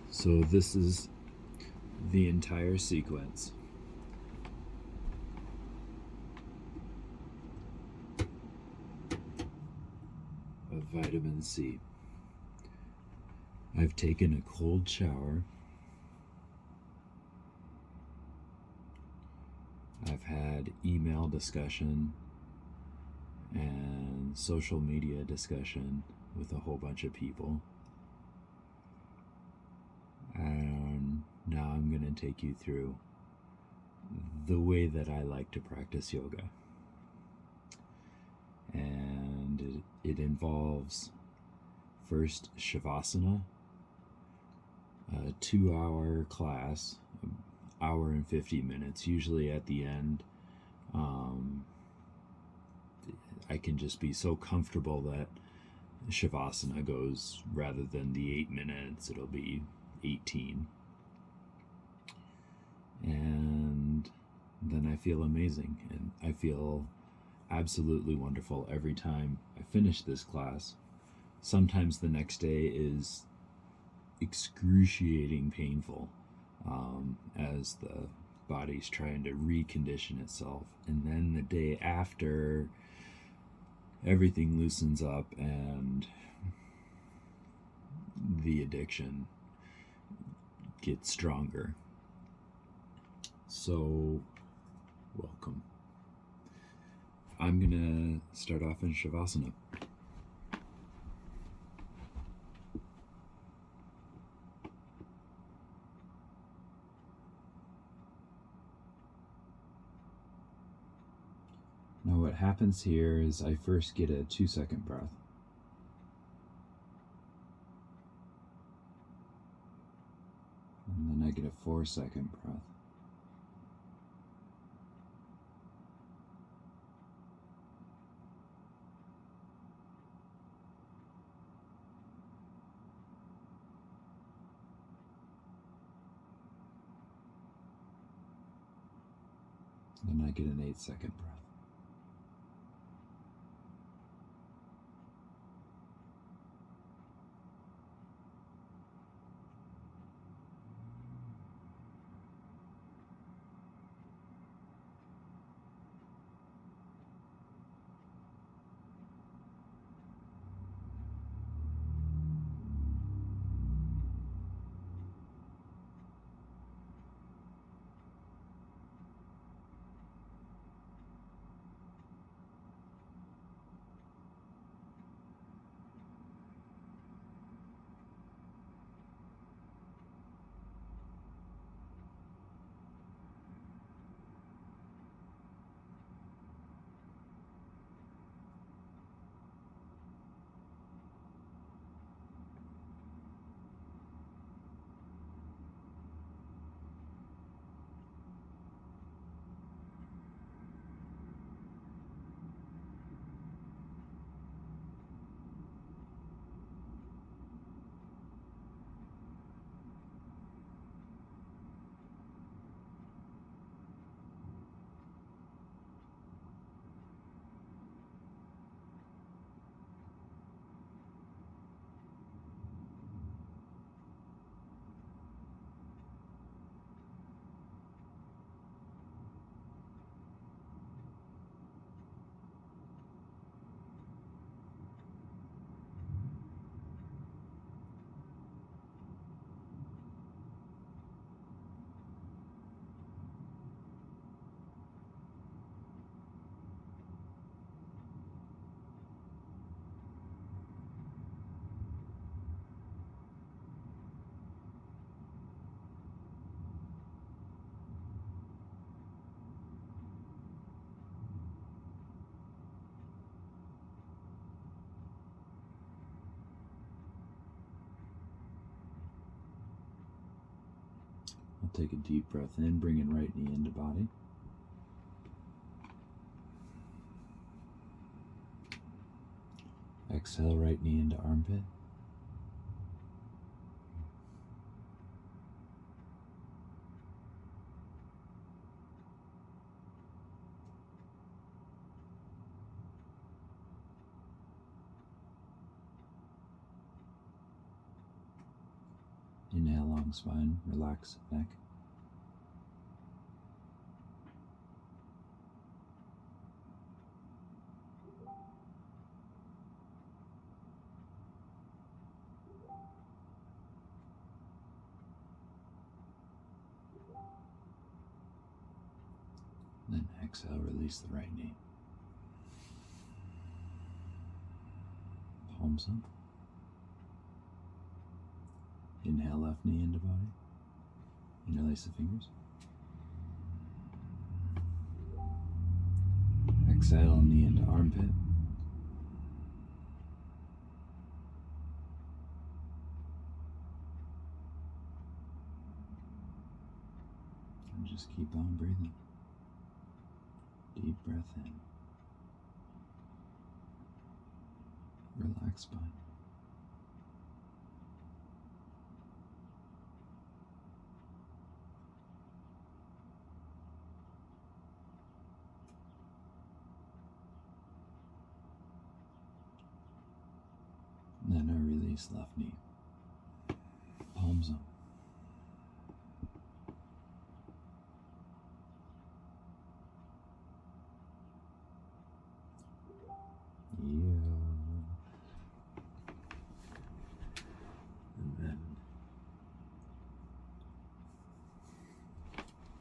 So this is the entire sequence. Of vitamin C. I've taken a cold shower. I've had email discussion and social media discussion with a whole bunch of people. And now I'm going to take you through the way that I like to practice yoga. And it involves first Shavasana, a 2-hour class, hour and 50 minutes. Usually at the end, I can just be so comfortable that Shavasana goes, rather than the 8 minutes, it'll be 18. And then I feel amazing, and I feel absolutely wonderful every time I finish this class. Sometimes the next day is excruciating painful, as the body's trying to recondition itself. And then the day after, everything loosens up and the addiction gets stronger. So, welcome. I'm gonna start off in Shavasana. Now what happens here is I first get a 2-second breath. And then I get a 4-second breath. Then I get an 8-second breath. I'll take a deep breath in, bringing right knee into body. Exhale, right knee into armpit. long spine, relax neck. Then exhale, release the right knee. Palms up. Inhale, left knee into body. Interlace the fingers. Exhale, knee into armpit. And just keep on breathing. Deep breath in. Relax spine. Then I release left knee. Palms up. And then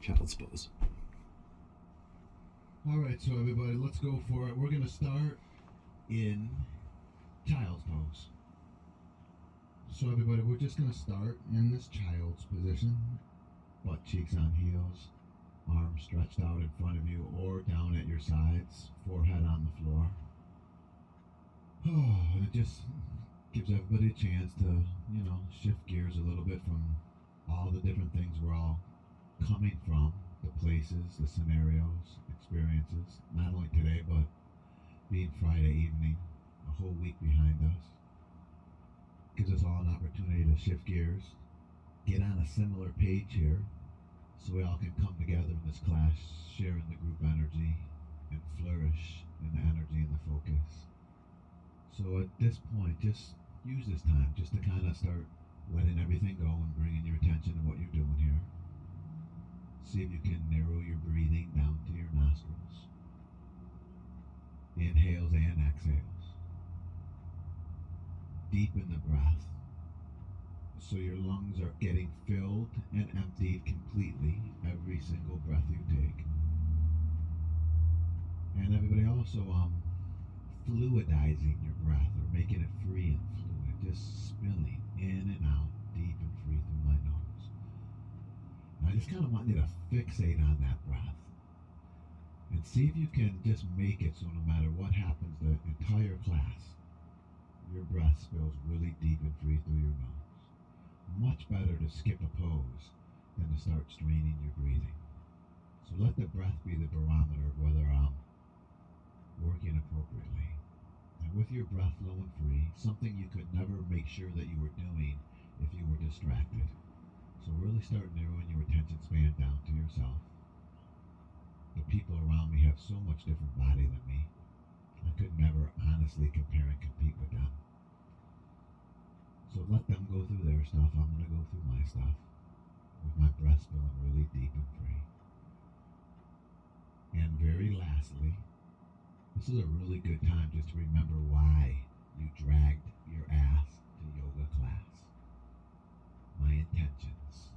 child's pose. All right, so everybody, let's go for it. We're going to start in child's pose. So everybody, we're just going to start in this child's position. Butt cheeks on heels, arms stretched out in front of you or down at your sides, forehead on the floor. And it just gives everybody a chance to, shift gears a little bit from all the different things we're all coming from, the places, the scenarios, experiences, not only today, but being Friday evening, a whole week behind us. Gives us all an opportunity to shift gears, get on a similar page here, so we all can come together in this class, sharing the group energy and flourish in the energy and the focus. So at this point, just use this time just to kind of start letting everything go and bringing your attention to what you're doing here. See if you can narrow your breathing down to your nostrils. Inhales and exhales. Deepen the breath so your lungs are getting filled and emptied completely every single breath you take. And everybody also fluidizing your breath, or making it free and fluid, just spilling in and out, deep and free through my nose. And I just kind of want you to fixate on that breath and see if you can just make it so no matter what happens the entire class, your breath spills really deep and free through your nose. Much better to skip a pose than to start straining your breathing. So let the breath be the barometer of whether I'm working appropriately. And with your breath flowing free, something you could never make sure that you were doing if you were distracted. So really start narrowing your attention span down to yourself. The people around me have so much different body than me. I could never honestly compare and compete with them. So let them go through their stuff. I'm going to go through my stuff with my breath spilling really deep and free. And very lastly, this is a really good time just to remember why you dragged your ass to yoga class. My intentions,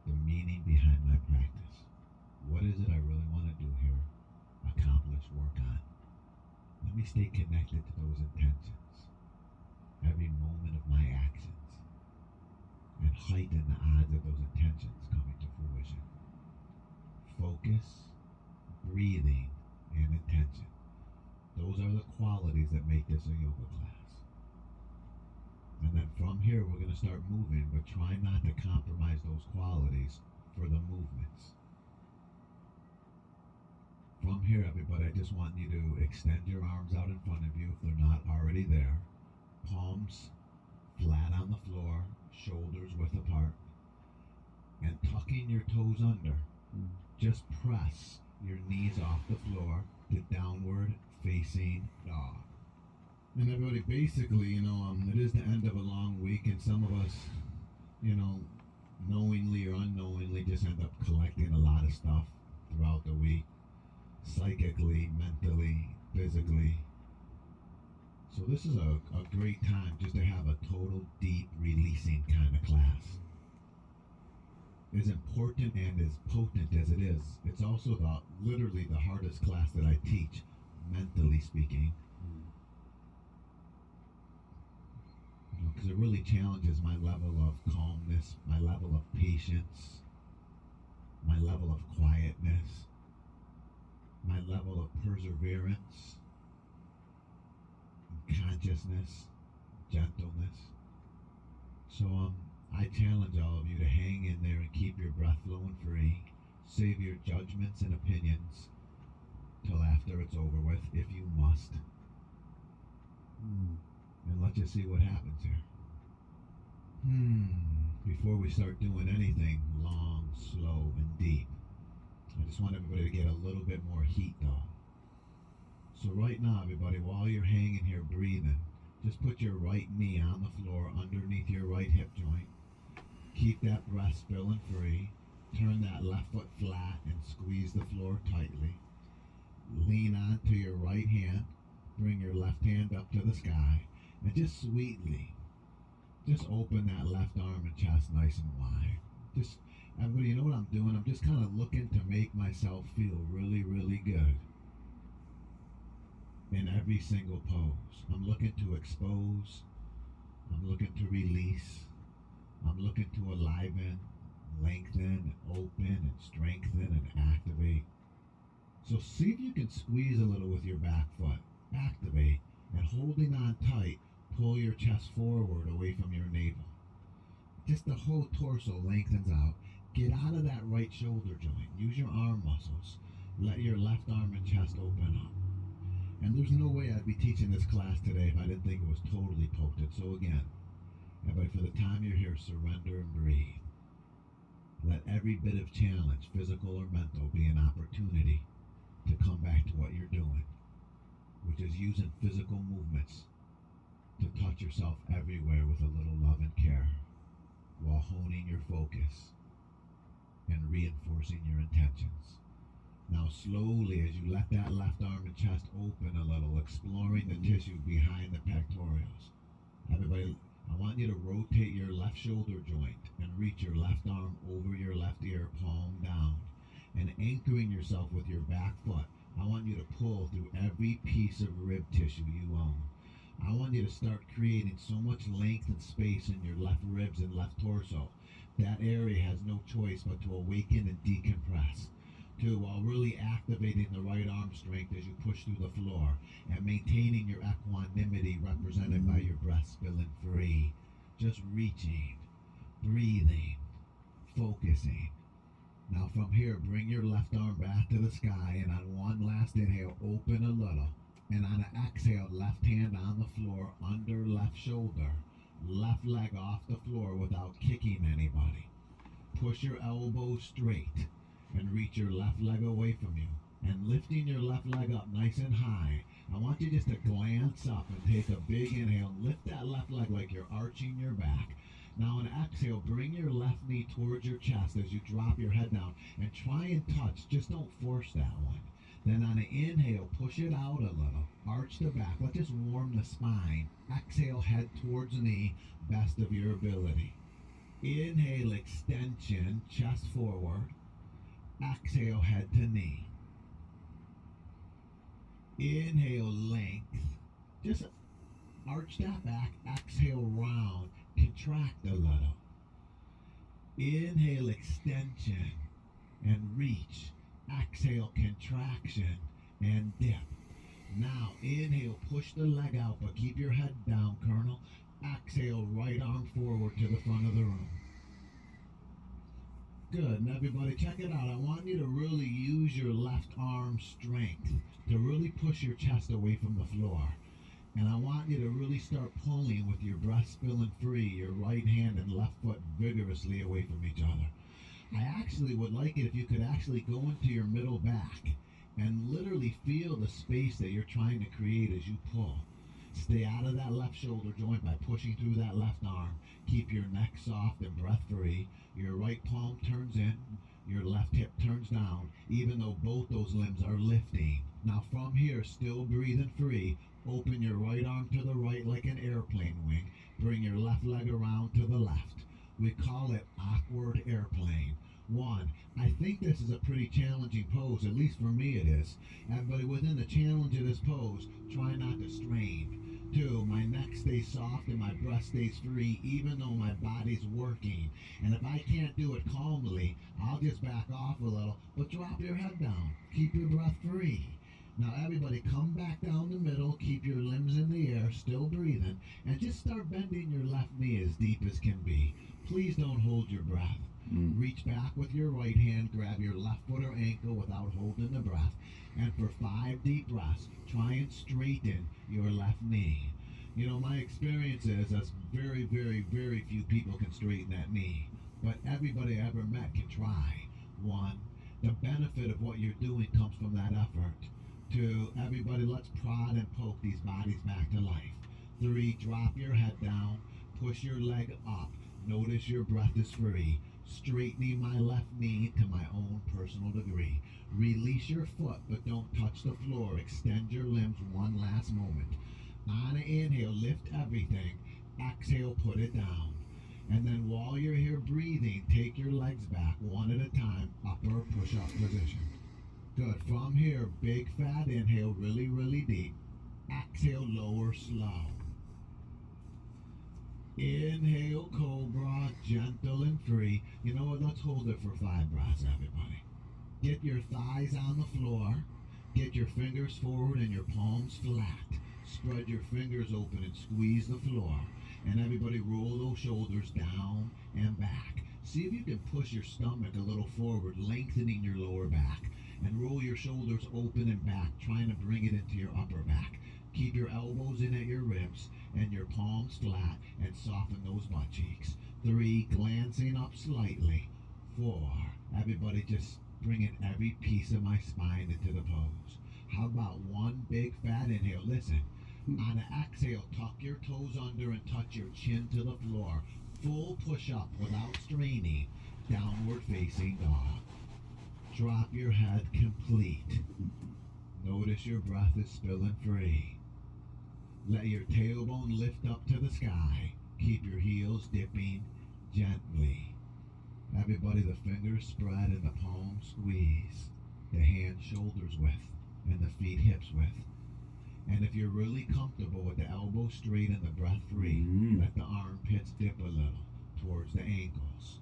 the meaning behind my practice. What is it I really want to do here? Accomplish, work on. Let me stay connected to those intentions. Every moment of my actions. And heighten the odds of those intentions coming to fruition. Focus, breathing, and intention. Those are the qualities that make this a yoga class. And then from here, we're going to start moving, but try not to compromise those qualities for the movements. From here, everybody, I just want you to extend your arms out in front of you if they're not already there. Palms flat on the floor, shoulders width apart, and tucking your toes under. Just press your knees off the floor to downward facing dog. And everybody, basically, it is the end of a long week, and some of us, knowingly or unknowingly just end up collecting a lot of stuff throughout the week, psychically, mentally, physically. So this is a great time just to have a total deep releasing kind of class. As important and as potent as it is, it's also literally the hardest class that I teach, mentally speaking. Because it really challenges my level of calmness, my level of patience, my level of quietness, my level of perseverance, consciousness, gentleness. So I challenge all of you to hang in there and keep your breath flowing free. Save your judgments and opinions till after it's over with, if you must. And let's just see what happens here. Before we start doing anything long, slow, and deep, I just want everybody to get a little bit more heat though. So right now, everybody, while you're hanging here breathing, just put your right knee on the floor underneath your right hip joint. Keep that breath spilling free. Turn that left foot flat and squeeze the floor tightly. Lean onto your right hand. Bring your left hand up to the sky. And just sweetly, just open that left arm and chest nice and wide. Just, everybody, you know what I'm doing? I'm just kind of looking to make myself feel really, really good in every single pose. I'm looking to expose. I'm looking to release. I'm looking to enliven, lengthen, open, and strengthen, and activate. So see if you can squeeze a little with your back foot. Activate, and holding on tight, pull your chest forward away from your navel. Just the whole torso lengthens out. Get out of that right shoulder joint. Use your arm muscles. Let your left arm and chest open up. And there's no way I'd be teaching this class today if I didn't think it was totally potent. So again, everybody, for the time you're here, surrender and breathe. Let every bit of challenge, physical or mental, be an opportunity to come back to what you're doing, which is using physical movements to touch yourself everywhere with a little love and care, while honing your focus and reinforcing your intentions. Now slowly, as you let that left arm and chest open a little, exploring the tissue behind the pectorals. Everybody, I want you to rotate your left shoulder joint and reach your left arm over your left ear, palm down, and anchoring yourself with your back foot. I want you to pull through every piece of rib tissue you own. I want you to start creating so much length and space in your left ribs and left torso. That area has no choice but to awaken and decompress. While really activating the right arm strength as you push through the floor and maintaining your equanimity represented by your breath spilling free. Just reaching, breathing, focusing. Now from here, bring your left arm back to the sky, and on one last inhale, open a little. And on an exhale, left hand on the floor, under left shoulder, left leg off the floor without kicking anybody. Push your elbows straight and reach your left leg away from you. And lifting your left leg up nice and high, I want you just to glance up and take a big inhale. Lift that left leg like you're arching your back. Now on exhale, bring your left knee towards your chest as you drop your head down and try and touch. Just don't force that one. Then on an inhale, push it out a little. Arch the back. Let's just warm the spine. Exhale, head towards knee, best of your ability. Inhale, extension, chest forward. Exhale, head to knee. Inhale, length. Just arch that back. Exhale, round. Contract a little. Inhale, extension and reach. Exhale, contraction and dip. Now, inhale, push the leg out, but keep your head down, Colonel. Exhale, right arm forward to the front of the room. Good, and everybody check it out. I want you to really use your left arm strength to really push your chest away from the floor. And I want you to really start pulling with your breath spilling free, your right hand and left foot vigorously away from each other. I actually would like it if you could actually go into your middle back and literally feel the space that you're trying to create as you pull. Stay out of that left shoulder joint by pushing through that left arm. Keep your neck soft and breath free. Your right palm turns in, your left hip turns down, even though both those limbs are lifting. Now from here, still breathing free, open your right arm to the right like an airplane wing. Bring your left leg around to the left. We call it awkward airplane. 1. I think this is a pretty challenging pose, at least for me it is. Everybody, within the challenge of this pose, try not to strain. 2. My neck stays soft and my breath stays free even though my body's working. And if I can't do it calmly, I'll just back off a little, but drop your head down. Keep your breath free. Now everybody come back down the middle, keep your limbs in the air, still breathing, and just start bending your left knee as deep as can be. Please don't hold your breath. Reach back with your right hand, grab your left foot or ankle without holding the breath. And for 5 deep breaths, try and straighten your left knee. You know, my experience is that very, very, very few people can straighten that knee. But everybody I ever met can try. 1, the benefit of what you're doing comes from that effort. 2, everybody, let's prod and poke these bodies back to life. 3, drop your head down, push your leg up. Notice your breath is free. Straightening my left knee to my own personal degree. Release your foot, but don't touch the floor. Extend your limbs one last moment. On an inhale, lift everything. Exhale, put it down. And then while you're here breathing, take your legs back one at a time, upper push-up position. Good. From here, big fat inhale, really, really deep. Exhale, lower, slow. Inhale, cobra, gentle and free. You know what? Let's hold it for 5 breaths, everybody. Get your thighs on the floor. Get your fingers forward and your palms flat. Spread your fingers open and squeeze the floor. And everybody roll those shoulders down and back. See if you can push your stomach a little forward, lengthening your lower back. And roll your shoulders open and back, trying to bring it into your upper back. Keep your elbows in at your ribs and your palms flat and soften those butt cheeks. 3, glancing up slightly. 4, everybody just bringing every piece of my spine into the pose. How about 1 big fat inhale? Listen, on an exhale, tuck your toes under and touch your chin to the floor. Full push up without straining. Downward facing dog. Drop your head complete. Notice your breath is spilling free. Let your tailbone lift up to the sky. Keep your heels dipping gently. Everybody, the fingers spread and the palms squeeze. The hands shoulders width and the feet hips width. And if you're really comfortable with the elbows straight and the breath free, let the armpits dip a little towards the ankles.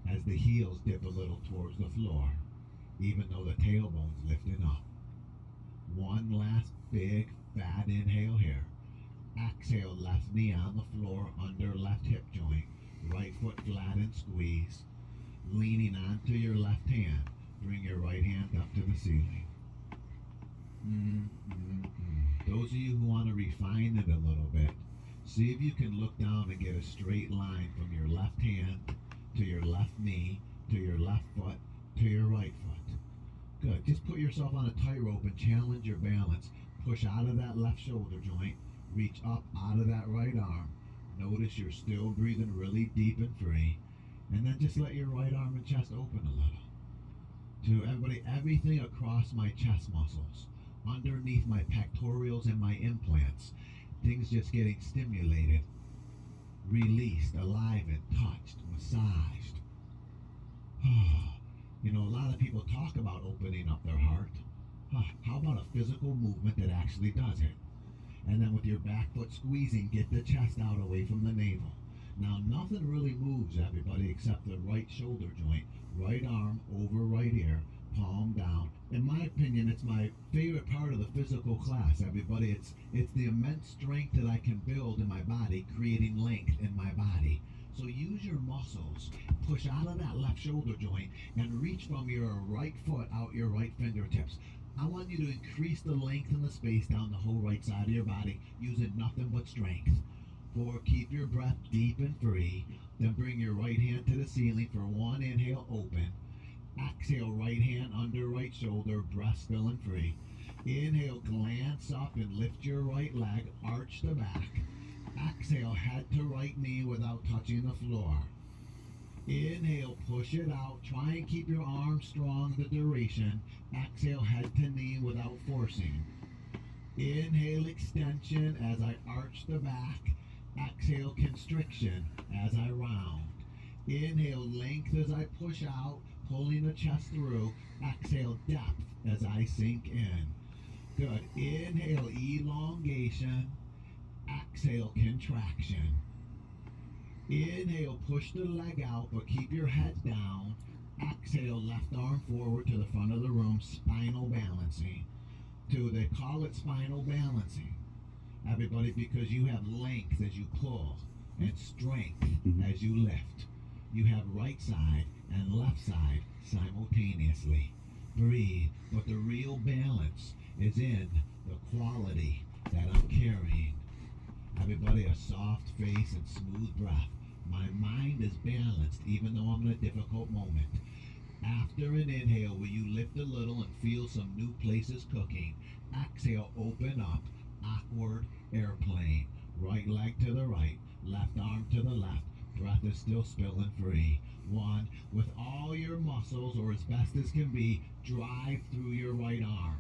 As the heels dip a little towards the floor, even though the tailbone's lifting up. 1 last big fat inhale here. Exhale, left knee on the floor under left hip joint. Right foot flat and squeeze. Leaning onto your left hand. Bring your right hand up to the ceiling. Those of you who want to refine it a little bit, see if you can look down and get a straight line from your left hand to your left knee, to your left foot, to your right foot. Good. Just put yourself on a tightrope and challenge your balance. Push out of that left shoulder joint. Reach up out of that right arm. Notice you're still breathing really deep and free. And then just let your right arm and chest open a little. To everybody, everything across my chest muscles, underneath my pectorals and my implants, things just getting stimulated, released, alivened, touched, massaged. You know, a lot of people talk about opening up their heart. How about a physical movement that actually does it? And then with your back foot squeezing, get the chest out away from the navel. Now, nothing really moves, everybody, except the right shoulder joint. Right arm over right ear, palm down. In my opinion, it's my favorite part of the physical class, everybody. It's the immense strength that I can build in my body, creating length in my body. So use your muscles. Push out of that left shoulder joint and reach from your right foot out your right fingertips. I want you to increase the length and the space down the whole right side of your body using nothing but strength. 4, keep your breath deep and free. Then bring your right hand to the ceiling for 1 inhale, open. Exhale, right hand under right shoulder, breath still and free. Inhale, glance up and lift your right leg, arch the back. Exhale, head to right knee without touching the floor. Inhale, push it out. Try and keep your arms strong the duration. Exhale, head to knee without forcing. Inhale, extension as I arch the back. Exhale, constriction as I round. Inhale, length as I push out, pulling the chest through. Exhale, depth as I sink in. Good. Inhale, elongation. Exhale, contraction. Inhale, push the leg out, but keep your head down. Exhale, left arm forward to the front of the room, spinal balancing. They call it spinal balancing, everybody, because you have length as you pull and strength as you lift. You have right side and left side simultaneously. Breathe, but the real balance is in the quality that I'm carrying. Everybody, a soft face and smooth breath. My mind is balanced even though I'm in a difficult moment. After an inhale, will you lift a little and feel some new places cooking? Exhale, open up, awkward airplane. Right leg to the right, left arm to the left. Breath is still spilling free. 1, with all your muscles, or as best as can be, drive through your right arm.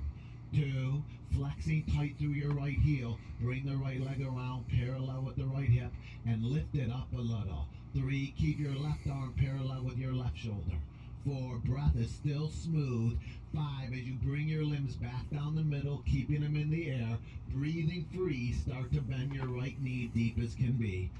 2, flexing tight through your right heel. Bring the right leg around parallel with the right hip and lift it up a little. 3, keep your left arm parallel with your left shoulder. 4, breath is still smooth. 5, as you bring your limbs back down the middle, keeping them in the air, breathing free, start to bend your right knee deep as can be.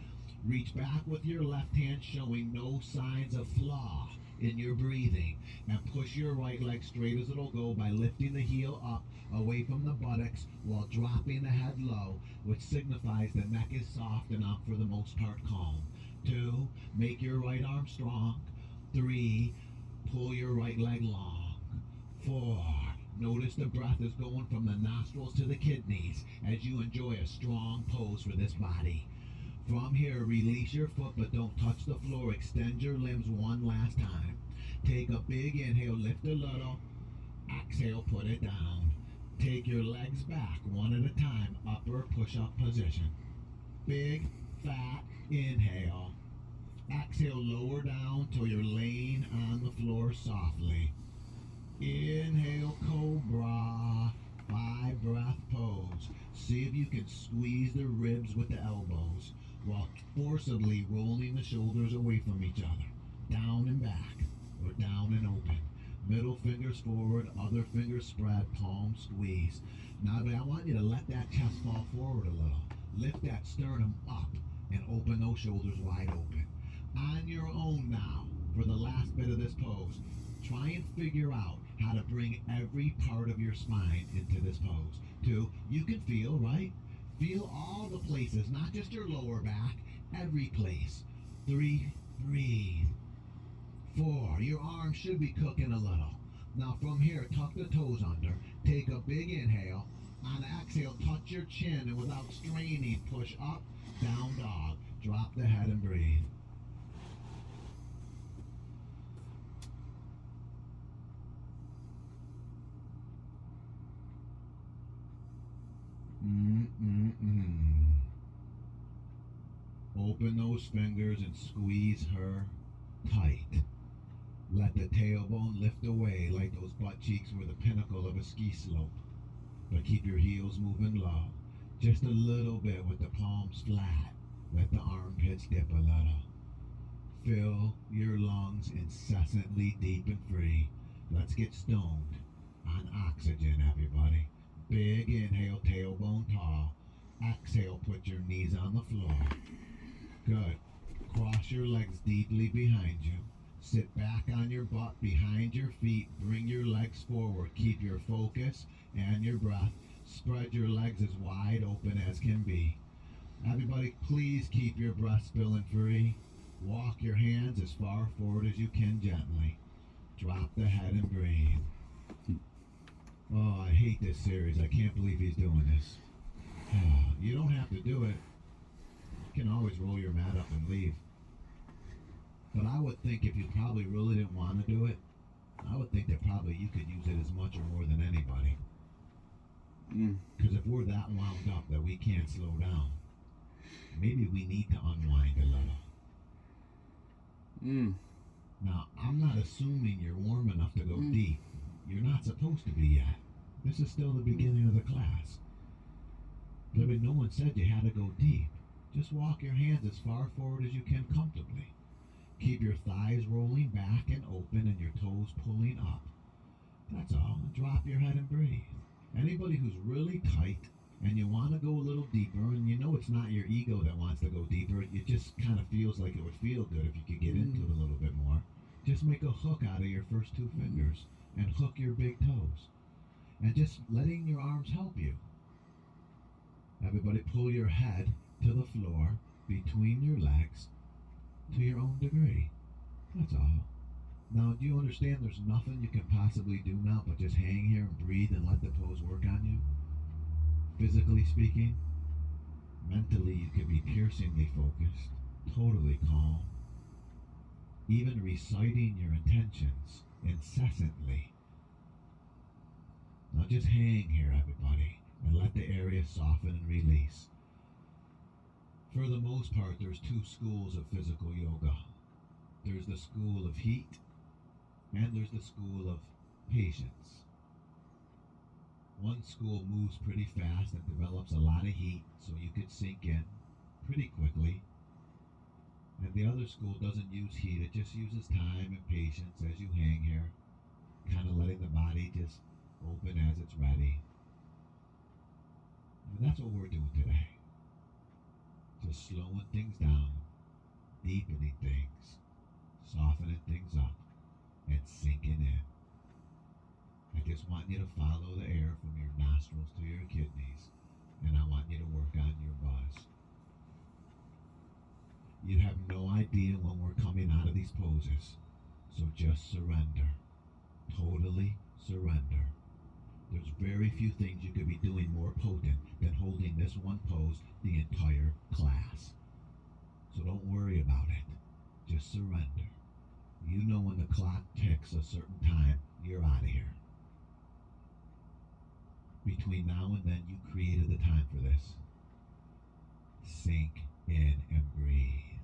Reach back with your left hand, showing no signs of flaw in your breathing, and push your right leg straight as it'll go by lifting the heel up away from the buttocks while dropping the head low, which signifies the neck is soft and I'm for the most part calm. 2, make your right arm strong. 3, pull your right leg long. 4, notice the breath is going from the nostrils to the kidneys as you enjoy a strong pose for this body. From here, release your foot, but don't touch the floor. Extend your limbs one last time. Take a big inhale, lift a little. Exhale, put it down. Take your legs back one at a time, upper push-up position. Big, fat inhale. Exhale, lower down till you're laying on the floor softly. Inhale, cobra. 5 breath pose. See if you can squeeze the ribs with the elbows while forcibly rolling the shoulders away from each other. Down and back, or down and open. Middle fingers forward, other fingers spread, palm squeeze. Now, I want you to let that chest fall forward a little. Lift that sternum up and open those shoulders wide open. On your own now, for the last bit of this pose, try and figure out how to bring every part of your spine into this pose. 2, you can feel, right? Feel all the places, not just your lower back, every place. 3, breathe. 4, your arms should be cooking a little. Now from here, tuck the toes under. Take a big inhale. On exhale, touch your chin, and without straining, push up, down dog. Drop the head and breathe. Open those fingers and squeeze her tight. Let the tailbone lift away like those butt cheeks were the pinnacle of a ski slope. But keep your heels moving low. Just a little bit with the palms flat. Let the armpits dip a little. Fill your lungs incessantly deep and free. Let's get stoned on oxygen, everybody. Big inhale, tailbone tall. Exhale, put your knees on the floor. Good. Cross your legs deeply behind you. Sit back on your butt behind your feet. Bring your legs forward. Keep your focus and your breath. Spread your legs as wide open as can be. Everybody, please keep your breath spilling free. Walk your hands as far forward as you can gently. Drop the head and breathe. Oh, I hate this series. I can't believe he's doing this. You don't have to do it. You can always roll your mat up and leave. But I would think if you probably really didn't want to do it, I would think that probably you could use it as much or more than anybody. Because if we're that wound up that we can't slow down, maybe we need to unwind a little. Now, I'm not assuming you're warm enough to go deep. You're not supposed to be yet. This is still the beginning of the class. But no one said you had to go deep. Just walk your hands as far forward as you can comfortably. Keep your thighs rolling back and open and your toes pulling up. That's all. Drop your head and breathe. Anybody who's really tight and you want to go a little deeper, and you know it's not your ego that wants to go deeper, it just kind of feels like it would feel good if you could get into it a little bit more. Just make a hook out of your first two fingers and hook your big toes. And just letting your arms help you. Everybody pull your head to the floor between your legs to your own degree. That's all. Now, do you understand there's nothing you can possibly do now but just hang here and breathe and let the pose work on you? Physically speaking, mentally you can be piercingly focused, totally calm, even reciting your intentions incessantly. Now just hang here, everybody, and let the area soften and release. For the most part, there's two schools of physical yoga. There's the school of heat, and there's the school of patience. One school moves pretty fast and develops a lot of heat so you could sink in pretty quickly. And the other school doesn't use heat, it just uses time and patience as you hang here, kind of letting the body just open as it's ready. And that's what we're doing today. Just slowing things down, deepening things, softening things up, and sinking in. I just want you to follow the air from your nostrils to your kidneys, and I want you to work on your buzz. You have no idea when we're coming out of these poses, so just surrender. Totally surrender. There's very few things you could be doing more potent than holding this one pose the entire class. So don't worry about it. Just surrender. You know when the clock ticks a certain time, you're out of here. Between now and then, you created the time for this. Sink in and breathe.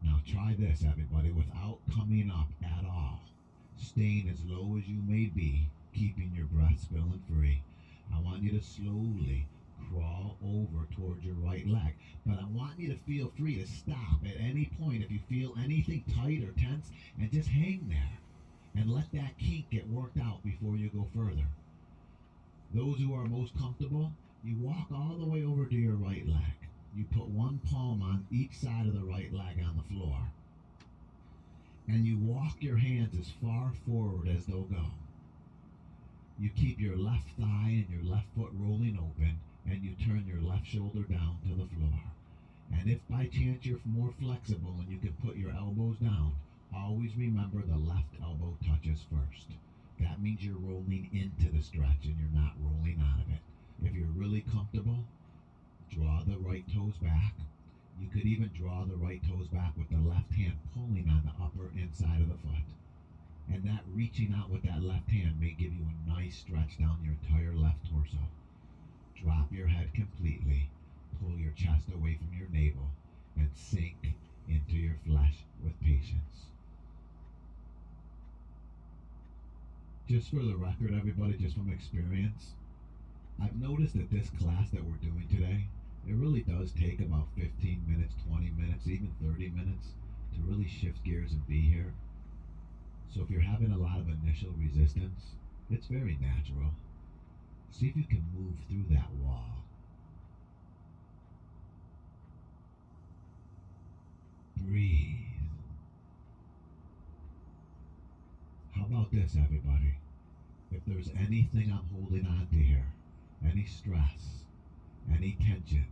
Now try this, everybody, without coming up at all. Staying as low as you may be, keeping your breath spilling free. I want you to slowly crawl over towards your right leg, but I want you to feel free to stop at any point if you feel anything tight or tense, and just hang there and let that kink get worked out before you go further. Those who are most comfortable, you walk all the way over to your right leg. You put one palm on each side of the right leg on the floor, and you walk your hands as far forward as they'll go. You keep your left thigh and your left foot rolling open, and you turn your left shoulder down to the floor. And if by chance you're more flexible and you can put your elbows down, always remember the left elbow touches first. That means you're rolling into the stretch and you're not rolling out of it. If you're really comfortable, draw the right toes back. You could even draw the right toes back with the left hand pulling on the upper inside of the foot. And that reaching out with that left hand may give you a nice stretch down your entire left torso. Drop your head completely, pull your chest away from your navel, and sink into your flesh with patience. Just for the record, everybody, just from experience, I've noticed that this class that we're doing today, it really does take about 15 minutes, 20 minutes, even 30 minutes to really shift gears and be here. So if you're having a lot of initial resistance, it's very natural. See if you can move through that wall. Breathe. How about this, everybody? If there's anything I'm holding on to here, any stress, any tension,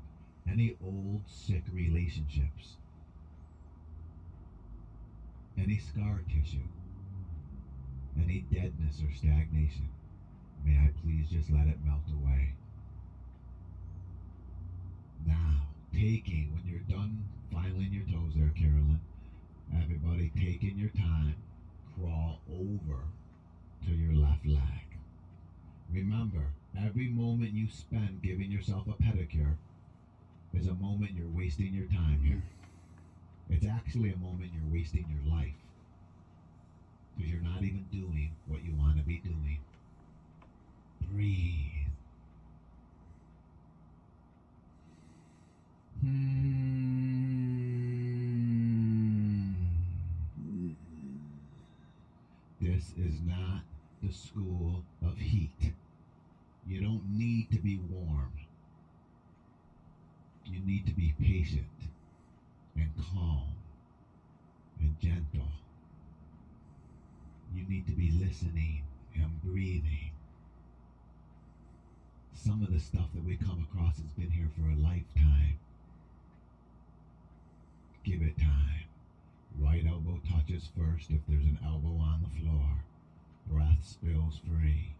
any old sick relationships, any scar tissue, any deadness or stagnation, may I please just let it melt away. Now, when you're done filing your toes there, Carolyn, everybody taking your time, crawl over to your left leg. Remember, Every moment you spend giving yourself a pedicure is a moment you're wasting your time here. It's actually a moment you're wasting your life. Because you're not even doing what you want to be doing. Breathe. This is not the school of heat. You don't need to be warm. You need to be patient and calm and gentle. You need to be listening and breathing. Some of the stuff that we come across has been here for a lifetime. Give it time. Right elbow touches first if there's an elbow on the floor. Breath spills free.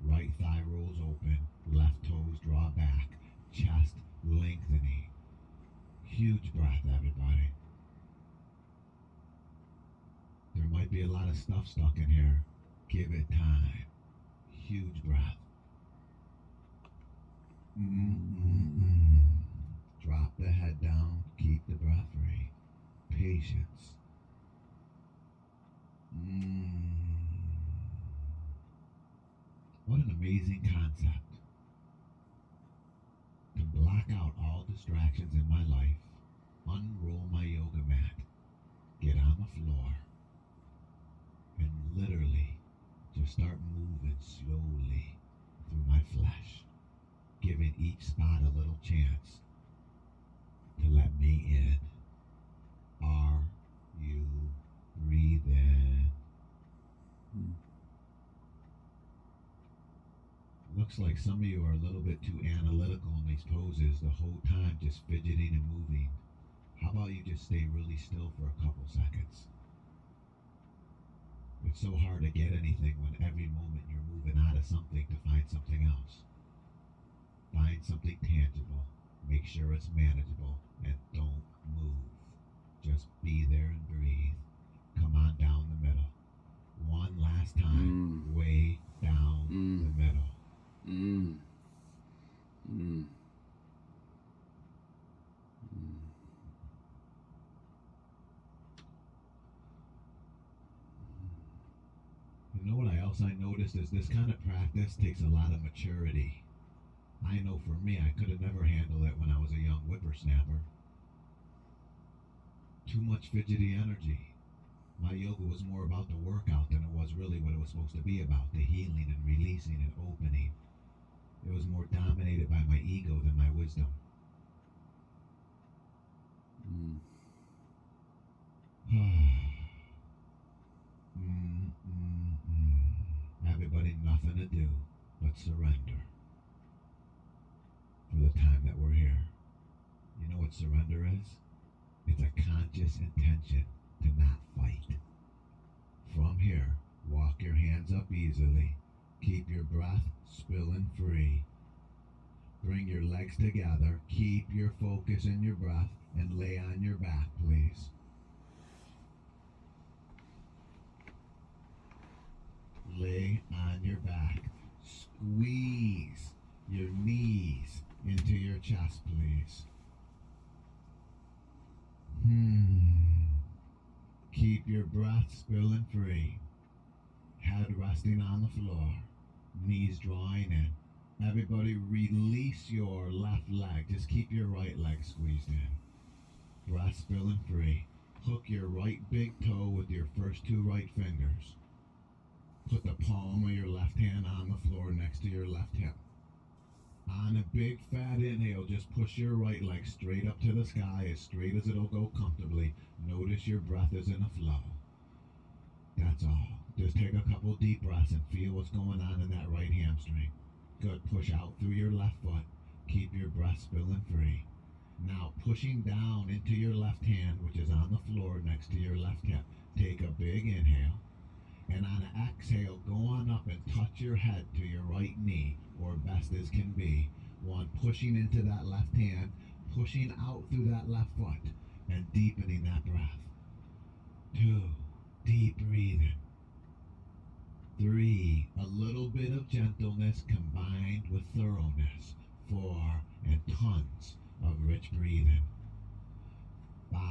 Right thigh rolls open. Left toes draw back. Chest lengthening. Huge breath, everybody. There might be a lot of stuff stuck in here. Give it time. Huge breath. Drop the head down. Keep the breath free. Patience. What an amazing concept. To block out all distractions in my life, unroll my yoga mat, get on the floor, and literally just start moving slowly through my flesh, giving each spot a little chance to let me in. Are you breathing? Looks like some of you are a little bit too analytical in these poses, the whole time just fidgeting and moving. How about you just stay really still for a couple seconds? It's so hard to get anything when every moment you're moving out of something to find something else. Find something tangible, make sure it's manageable, and don't move. Just be there and breathe. Come on down the middle. One last time, way down the middle. You know what else I noticed is this kind of practice takes a lot of maturity. I know for me, I could have never handled it when I was a young whippersnapper. Too much fidgety energy. My yoga was more about the workout than it was really what it was supposed to be about, the healing and releasing and opening. It was more dominated by my ego than my wisdom. Everybody, nothing to do but surrender for the time that we're here. You know what surrender is? It's a conscious intention to not fight. From here, walk your hands up easily. Keep your breath spilling free. Bring your legs together. Keep your focus in your breath and lay on your back, please. Lay on your back. Squeeze your knees into your chest, please. Keep your breath spilling free. Head resting on the floor. Knees drawing in. Everybody release your left leg. Just keep your right leg squeezed in. Breath spilling free. Hook your right big toe with your first two right fingers. Put the palm of your left hand on the floor next to your left hip. On a big fat inhale, just push your right leg straight up to the sky, as straight as it'll go comfortably. Notice your breath is in a flow. That's all. Just take a couple deep breaths and feel what's going on in that right hamstring. Good. Push out through your left foot. Keep your breath spilling free. Now pushing down into your left hand, which is on the floor next to your left hip. Take a big inhale. And on an exhale, go on up and touch your head to your right knee, or best as can be. One, pushing into that left hand, pushing out through that left foot, and deepening that breath. Two, deep breathing. 3, a little bit of gentleness combined with thoroughness. 4, and tons of rich breathing. 5,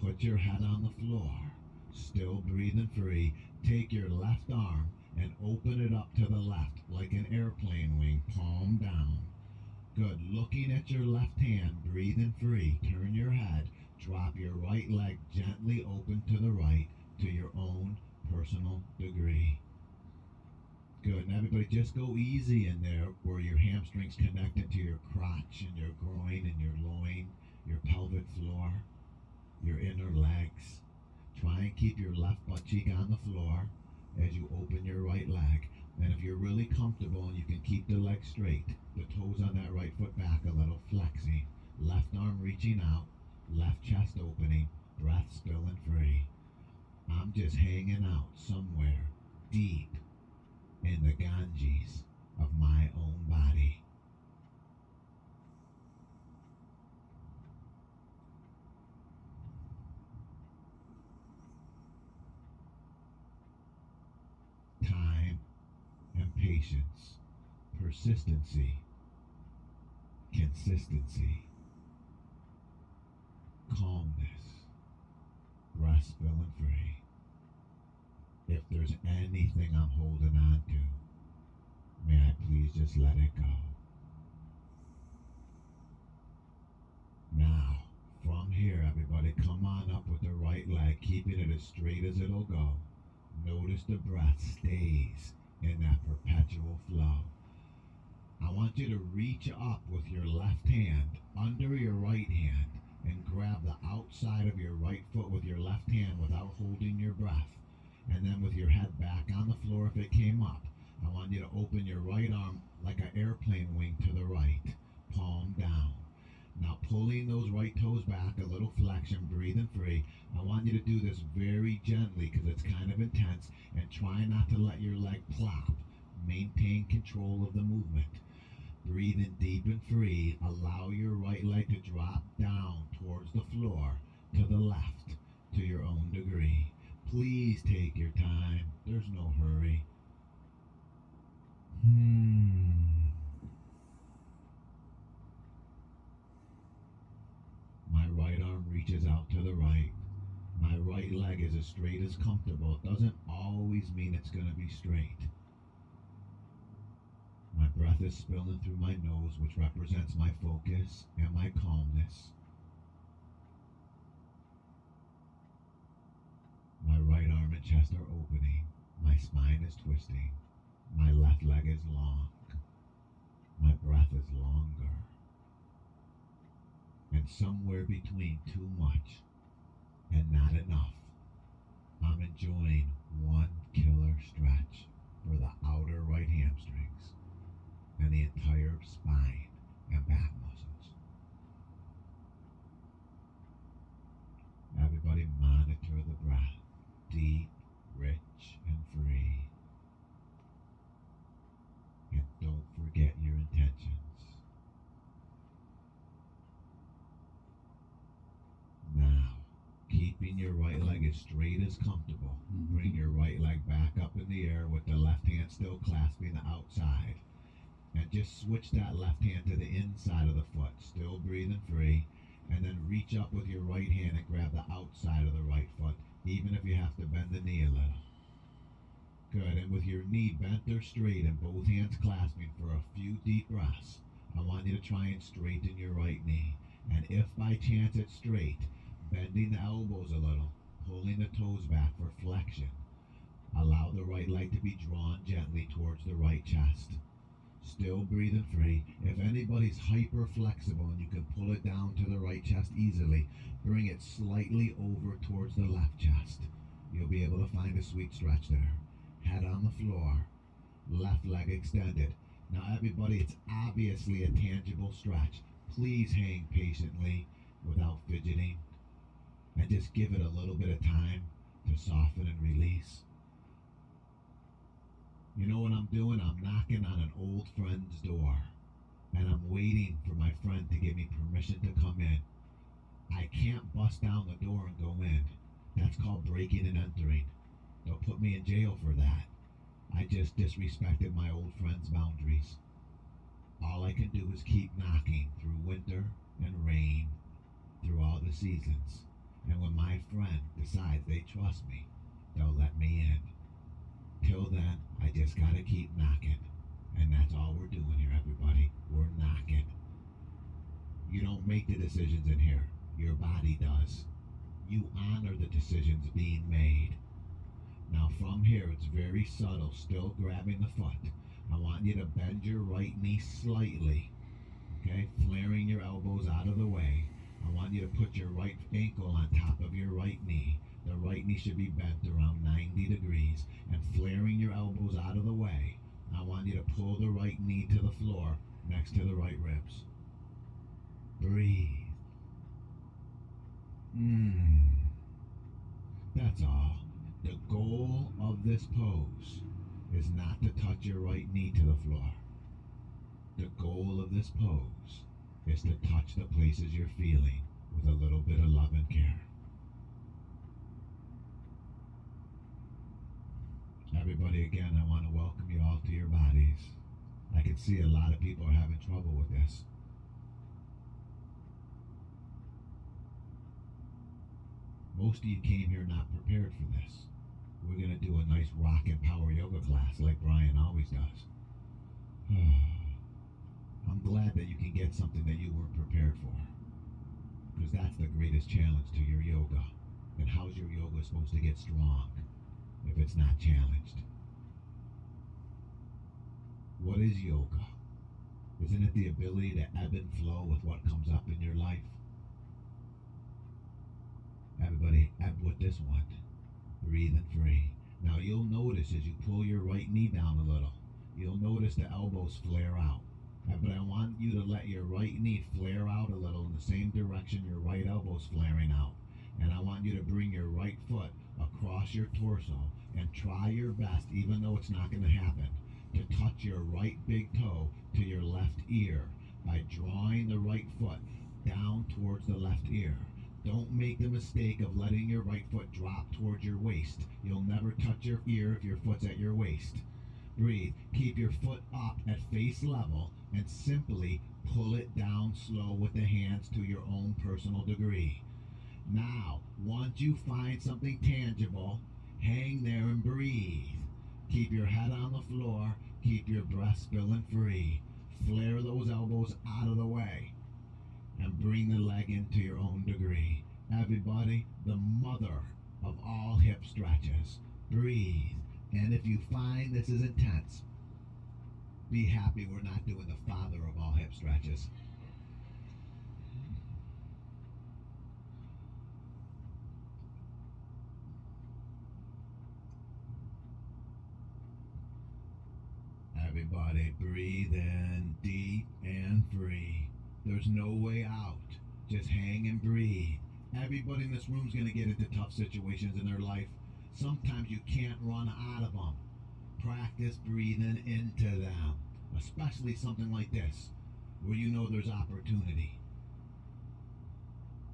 put your head on the floor, still breathing free. Take your left arm and open it up to the left like an airplane wing, palm down. Good. Looking at your left hand, breathing free. Turn your head. Drop your right leg gently open to the right to your own personal degree. Good. And everybody just go easy in there where your hamstrings connected to your crotch and your groin and your loin, your pelvic floor, your inner legs. Try and keep your left butt cheek on the floor as you open your right leg. And if you're really comfortable and you can keep the leg straight, the toes on that right foot back a little, flexing. Left arm reaching out, left chest opening, breath spilling free. I'm just hanging out somewhere deep in the Ganges of my own body. Time and patience, persistency, consistency, calmness, breath spilling free. If there's anything I'm holding on to, may I please just let it go. Now, from here, everybody, come on up with the right leg, keeping it as straight as it'll go. Notice the breath stays in that perpetual flow. I want you to reach up with your left hand under your right hand and grab the outside of your right foot with your left hand without holding your breath. And then with your head back on the floor if it came up, I want you to open your right arm like an airplane wing to the right, palm down. Now pulling those right toes back, a little flexion, breathing free. I want you to do this very gently because it's kind of intense, and try not to let your leg plop. Maintain control of the movement. Breathing deep and free, allow your right leg to drop down towards the floor, to the left, to your own degree. Please take your time. There's no hurry. My right arm reaches out to the right. My right leg is as straight as comfortable. It doesn't always mean it's going to be straight. My breath is spilling through my nose, which represents my focus and my calmness. My right arm and chest are opening. My spine is twisting. My left leg is long. My breath is longer. And somewhere between too much and not enough, I'm enjoying one killer stretch for the outer right hamstrings and the entire spine and back muscles. Everybody monitor the breath. Deep, rich, and free. And don't forget your intentions. Now, keeping your right leg as straight as comfortable. Bring your right leg back up in the air with the left hand still clasping the outside. And just switch that left hand to the inside of the foot, still breathing free. And then reach up with your right hand and grab the outside of the right foot, even if you have to bend the knee a little. Good. And with your knee bent or straight and both hands clasping for a few deep breaths, I want you to try and straighten your right knee. And if by chance it's straight, bending the elbows a little, pulling the toes back for flexion. Allow the right leg to be drawn gently towards the right chest. Still breathing free. If anybody's hyper flexible and you can pull it down to the right chest easily, bring it slightly over towards the left chest. You'll be able to find a sweet stretch there. Head on the floor. Left leg extended. Now everybody, it's obviously a tangible stretch. Please hang patiently without fidgeting. And just give it a little bit of time to soften and release. You know what I'm doing? I'm knocking on an old friend's door. And I'm waiting for my friend to give me permission to come in. I can't bust down the door and go in. That's called breaking and entering. They'll put me in jail for that. I just disrespected my old friend's boundaries. All I can do is keep knocking through winter and rain, through all the seasons. And when my friend decides they trust me, they'll let me in. Till then, I just gotta keep knocking. And that's all we're doing here, everybody. We're knocking. You don't make the decisions in here. Your body does. You honor the decisions being made. Now from here, it's very subtle, still grabbing the foot. I want you to bend your right knee slightly, okay? Flaring your elbows out of the way. I want you to put your right ankle on top of your right knee. The right knee should be bent around 90 degrees and flaring your elbows out of the way. I want you to pull the right knee to the floor next to the right ribs. Breathe. That's all. The goal of this pose is not to touch your right knee to the floor. The goal of this pose is to touch the places you're feeling with a little bit of love and care. Everybody, again, I want to welcome you all to your bodies. I can see a lot of people are having trouble with this. Most of you came here not prepared for this. We're going to do a nice rock and power yoga class like Brian always does. I'm glad that you can get something that you weren't prepared for. Because that's the greatest challenge to your yoga. And how's your yoga supposed to get strong if it's not challenged? What is yoga? Isn't it the ability to ebb and flow with what comes up in your life? Everybody, ebb with this one. Breathing free. Now you'll notice as you pull your right knee down a little, you'll notice the elbows flare out. But I want you to let your right knee flare out a little in the same direction your right elbow's flaring out. And I want you to bring your right foot across your torso and try your best, even though it's not going to happen, to touch your right big toe to your left ear by drawing the right foot down towards the left ear. Don't make the mistake of letting your right foot drop towards your waist. You'll never touch your ear if your foot's at your waist. Breathe. Keep your foot up at face level and simply pull it down slow with the hands to your own personal degree. Now, once you find something tangible, hang there and breathe. Keep your head on the floor. Keep your breath spilling free. Flare those elbows out of the way and bring the leg into your own degree. Everybody, the mother of all hip stretches. Breathe. And if you find this is intense, be happy we're not doing the father of all hip stretches. Everybody, breathe in deep and free. There's no way out. Just hang and breathe. Everybody in this room is going to get into tough situations in their life. Sometimes you can't run out of them. Practice breathing into them, especially something like this, where you know there's opportunity.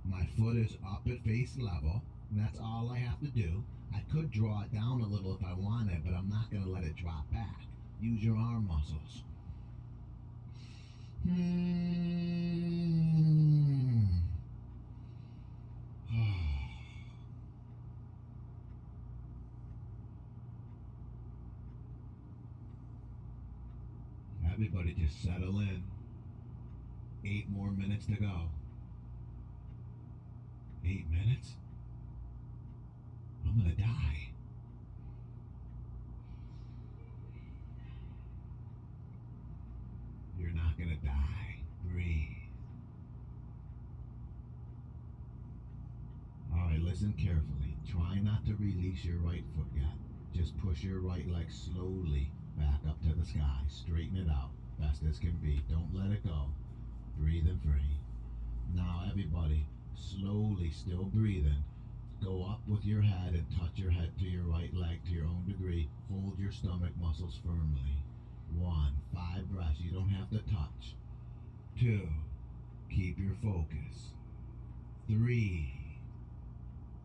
My foot is up at face level, and that's all I have to do. I could draw it down a little if I wanted, but I'm not going to let it drop back. Use your arm muscles. Everybody just settle in. 8 more minutes to go. 8 minutes? I'm gonna die. You're not gonna die. Breathe. Alright, listen carefully. Try not to release your right foot yet. Just push your right leg slowly back up to the sky. Straighten it out best as can be. Don't let it go. Breathing free. Now everybody, slowly, still breathing, go up with your head and touch your head to your right leg to your own degree. Hold your stomach muscles firmly. 1, 5 breaths. You don't have to touch. 2, keep your focus. 3,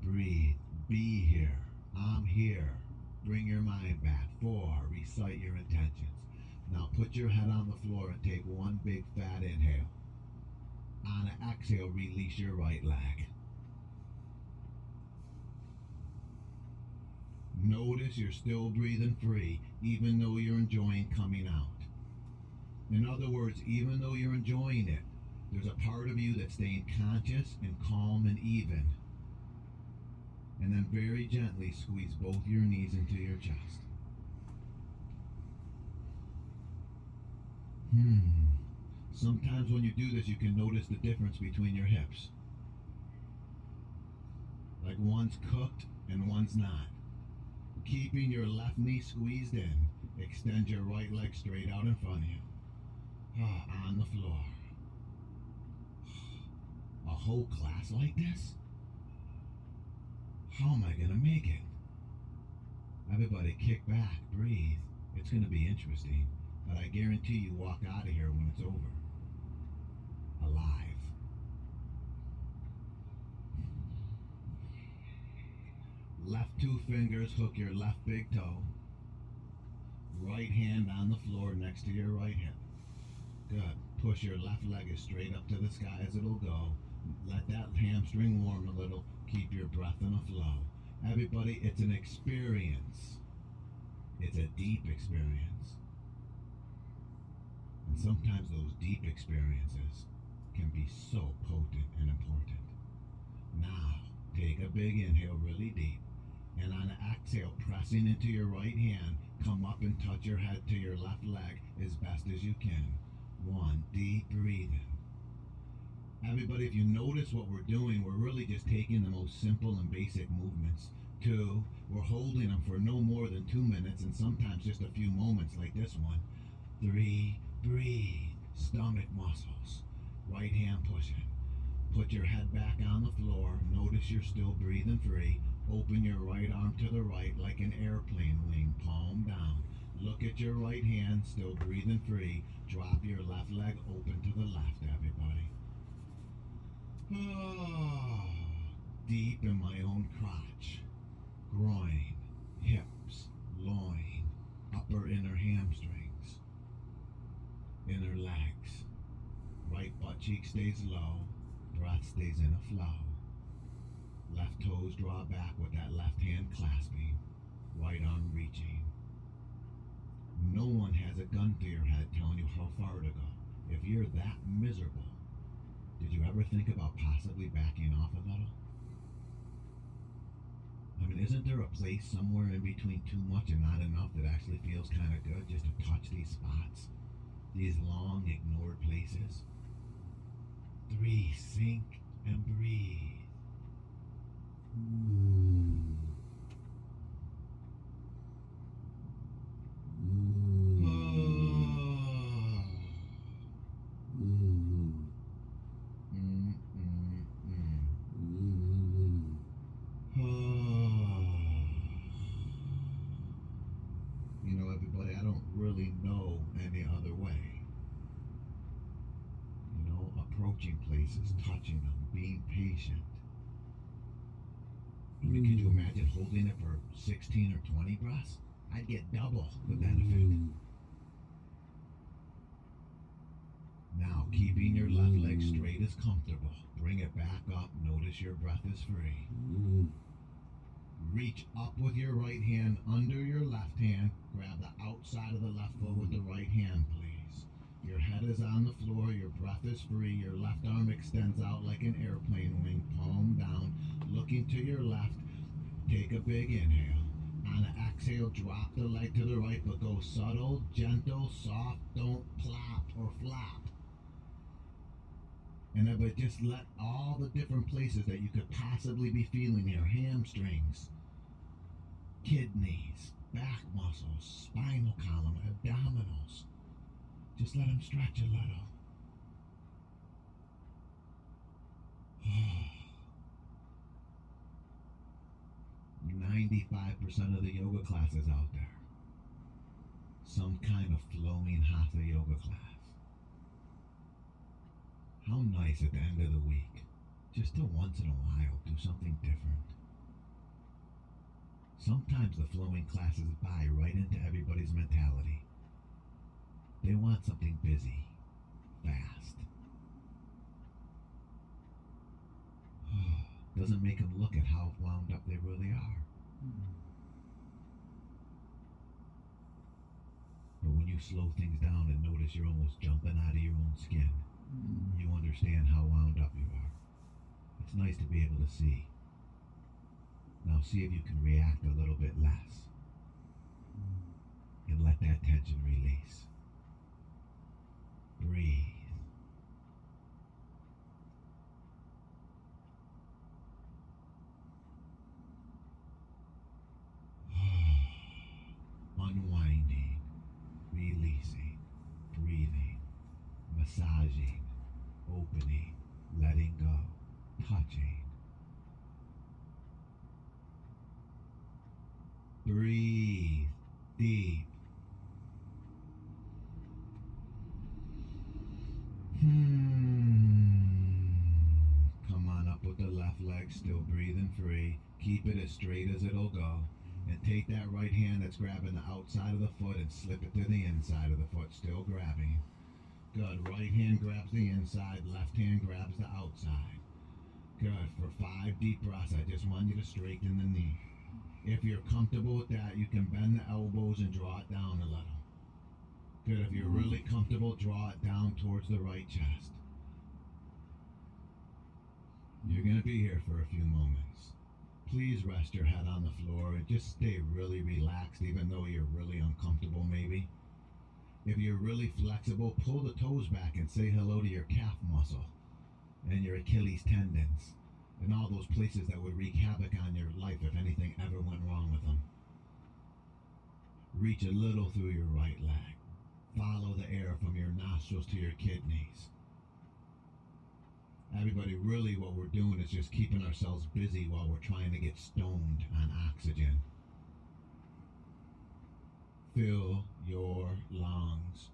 breathe. Be here. I'm here. Bring your mind back. 4, recite your intentions. Now put your head on the floor and take one big fat inhale. On an exhale, release your right leg. Notice you're still breathing free, even though you're enjoying coming out. In other words, even though you're enjoying it, there's a part of you that's staying conscious and calm and even. And then very gently squeeze both your knees into your chest. Sometimes when you do this, you can notice the difference between your hips. Like one's cooked and one's not. Keeping your left knee squeezed in, extend your right leg straight out in front of you. On the floor. A whole class like this? How am I gonna make it? Everybody kick back, breathe. It's gonna be interesting, but I guarantee you walk out of here when it's over. Alive. Left 2 fingers hook your left big toe. Right hand on the floor next to your right hip. Good. Push your left leg as straight up to the sky as it'll go. Let that hamstring warm a little. Keep your breath in a flow. Everybody, it's an experience. It's a deep experience. And sometimes those deep experiences can be so potent and important. Now, take a big inhale really deep. And on an exhale, pressing into your right hand, come up and touch your head to your left leg as best as you can. 1, deep breathing. Everybody, if you notice what we're doing, we're really just taking the most simple and basic movements. 2, we're holding them for no more than 2 minutes and sometimes just a few moments like this one. 3, breathe. Stomach muscles. Right hand pushing. Put your head back on the floor. Notice you're still breathing free. Open your right arm to the right like an airplane wing, palm down. Look at your right hand, still breathing free. Drop your left leg open to the left, everybody. Deep in my own crotch, groin, hips, loin, upper inner hamstrings, inner legs. Right butt cheek stays low, breath stays in a flow. Left toes draw back with that left hand clasping, right arm reaching. No one has a gun to your head telling you how far to go. If you're that miserable, did you ever think about possibly backing off a little? I mean, isn't there a place somewhere in between too much and not enough that actually feels kind of good just to touch these spots? These long ignored places? 3, sink and breathe. You know, everybody, I don't really know any other way. You know, approaching places, touching them, being patient. I mean, could you imagine holding it for 16 or 20 breaths? I'd get double the benefit. Now, keeping your left leg straight is comfortable. Bring it back up. Notice your breath is free. Reach up with your right hand under your left hand. Grab the outside of the left foot with the right hand, please. Your head is on the floor. Your breath is free. Your left arm extends out like an airplane wing, palm down. Looking to your left. Take a big inhale. On an exhale, drop the leg to the right, but go subtle, gentle, soft. Don't plop or flap. And then, but just let all the different places that you could possibly be feeling here, hamstrings, kidneys, back muscles, spinal column, abdominals, just let them stretch a little. 95% of the yoga classes out there, some kind of flowing hatha yoga class. How nice at the end of the week, just to once in a while do something different. Sometimes the flowing classes buy right into everybody's mentality. They want something busy, fast. Doesn't make them look at how wound up they really are. But when you slow things down and notice you're almost jumping out of your own skin, you understand how wound up you are. It's nice to be able to see. Now see if you can react a little bit less. And let that tension release. Breathe. Unwinding, releasing, breathing, massaging, opening, letting go, touching. Breathe deep. Come on up with the left leg, still breathing free. Keep it as straight as it'll go. And take that right hand that's grabbing the outside of the foot and slip it to the inside of the foot, still grabbing. Good. Right hand grabs the inside, left hand grabs the outside. Good. For 5 deep breaths, I just want you to straighten the knee. If you're comfortable with that, you can bend the elbows and draw it down a little. Good. If you're really comfortable, draw it down towards the right chest. You're going to be here for a few moments. Please rest your head on the floor and just stay really relaxed, even though you're really uncomfortable maybe. If you're really flexible, pull the toes back and say hello to your calf muscle and your Achilles tendons and all those places that would wreak havoc on your life if anything ever went wrong with them. Reach a little through your right leg. Follow the air from your nostrils to your kidneys. Everybody, really what we're doing is just keeping ourselves busy while we're trying to get stoned on oxygen. Fill your lungs.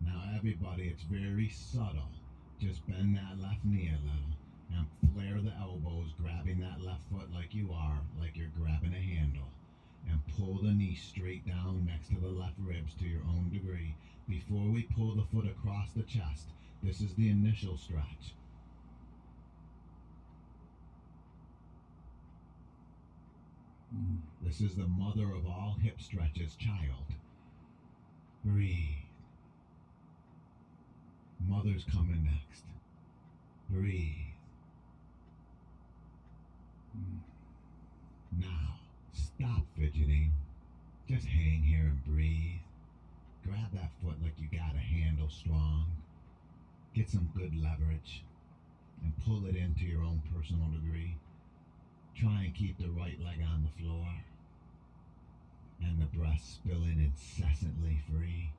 Now everybody, it's very subtle. Just bend that left knee a little and flare the elbows, grabbing that left foot like you are, like you're grabbing a handle. And pull the knee straight down next to the left ribs to your own degree. Before we pull the foot across the chest, this is the initial stretch. This is the mother of all hip stretches, child. Breathe. Mother's coming next. Breathe. Now, stop fidgeting. Just hang here and breathe. Grab that foot like you got a handle strong. Get some good leverage and pull it into your own personal degree. Try and keep the right leg on the floor and the breath spilling incessantly free.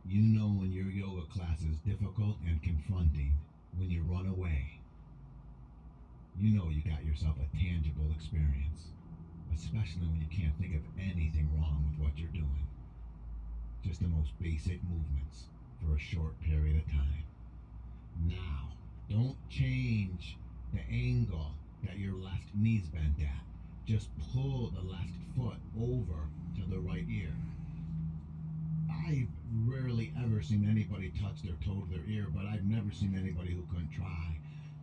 You know when your yoga class is difficult and confronting, when you run away, you know you got yourself a tangible experience, especially when you can't think of anything wrong with what you're doing. Just the most basic movements for a short period of time. Now, don't change the angle that your left knee's bent at. Just pull the left foot over to the right ear. I've rarely ever seen anybody touch their toe to their ear, but I've never seen anybody who couldn't try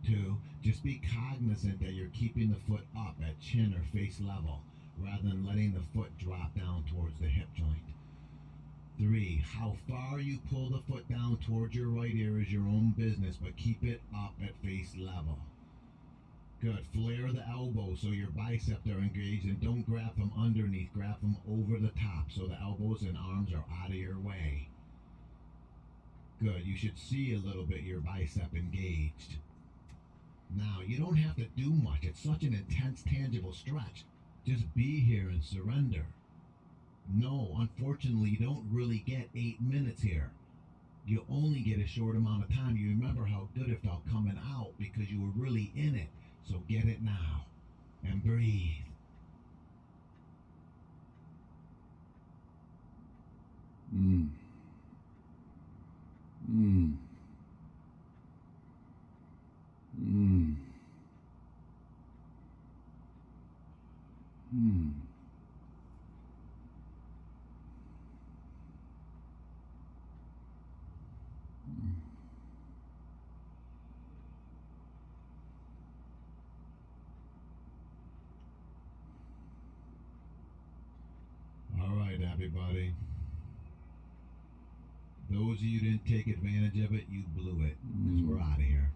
to. Just be cognizant that you're keeping the foot up at chin or face level rather than letting the foot drop down towards the hip joint. 3, how far you pull the foot down towards your right ear is your own business, but keep it up at face level. Good. Flare the elbows so your biceps are engaged, and don't grab from underneath. Grab from over the top so the elbows and arms are out of your way. Good. You should see a little bit your bicep engaged. Now, you don't have to do much. It's such an intense, tangible stretch. Just be here and surrender. No, unfortunately, you don't really get 8 minutes here. You only get a short amount of time. You remember how good it felt coming out because you were really in it. So get it now and breathe. Mm. Mm. Mm. Mm. All right, everybody. Those of you who didn't take advantage of it, you blew it because we're out of here.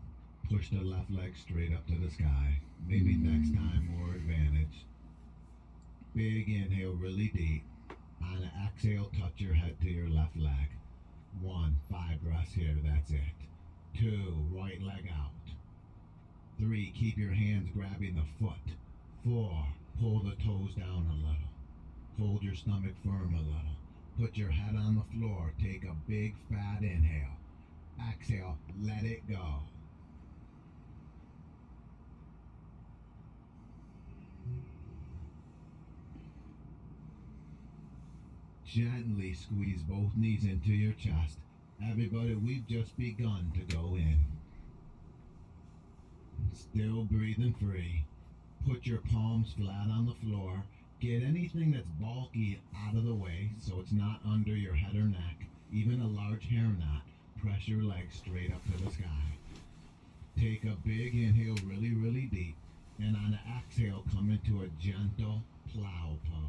Push the left leg straight up to the sky. Maybe next time, more advantage. Big inhale, really deep. On an exhale, touch your head to your left leg. 1, 5 breaths here, that's it. 2, right leg out. 3, keep your hands grabbing the foot. 4, pull the toes down a little. Hold your stomach firm a little. Put your head on the floor. Take a big fat inhale. Exhale, let it go. Gently squeeze both knees into your chest. Everybody, we've just begun to go in. Still breathing free. Put your palms flat on the floor. Get anything that's bulky out of the way so it's not under your head or neck. Even a large hairnet. Press your legs straight up to the sky. Take a big inhale, really, really deep. And on the exhale, come into a gentle plow pose.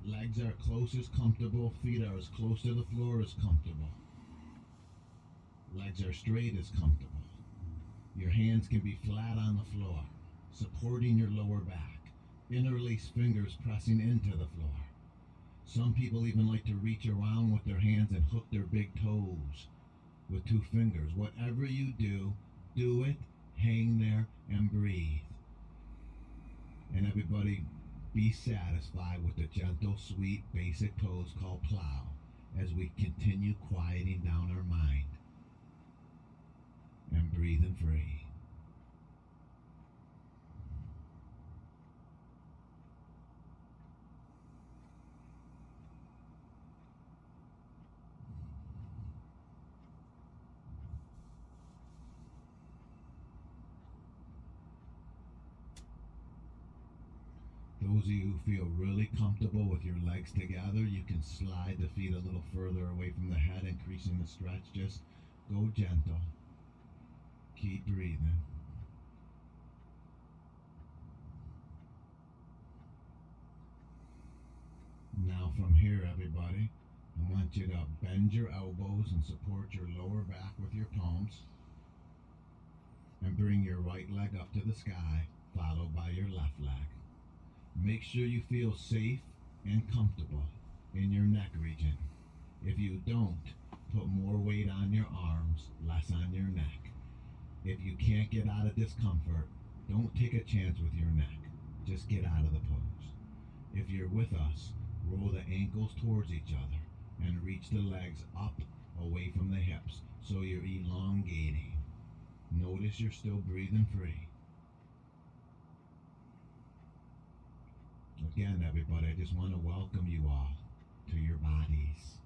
Legs are close as comfortable. Feet are as close to the floor as comfortable. Legs are straight as comfortable. Your hands can be flat on the floor, supporting your lower back. Interlace fingers pressing into the floor. Some people even like to reach around with their hands and hook their big toes with 2 fingers. Whatever you do, do it, hang there, and breathe. And everybody, be satisfied with the gentle, sweet, basic pose called plow as we continue quieting down our mind and breathing free. Those of you who feel really comfortable with your legs together, you can slide the feet a little further away from the head, increasing the stretch. Just go gentle. Keep breathing. Now from here, everybody, I want you to bend your elbows and support your lower back with your palms. And bring your right leg up to the sky, followed by your left leg. Make sure you feel safe and comfortable in your neck region. If you don't, put more weight on your arms, less on your neck. If you can't get out of discomfort, don't take a chance with your neck. Just get out of the pose. If you're with us, roll the ankles towards each other and reach the legs up away from the hips so you're elongating. Notice you're still breathing free. Again, everybody, I just want to welcome you all to your bodies.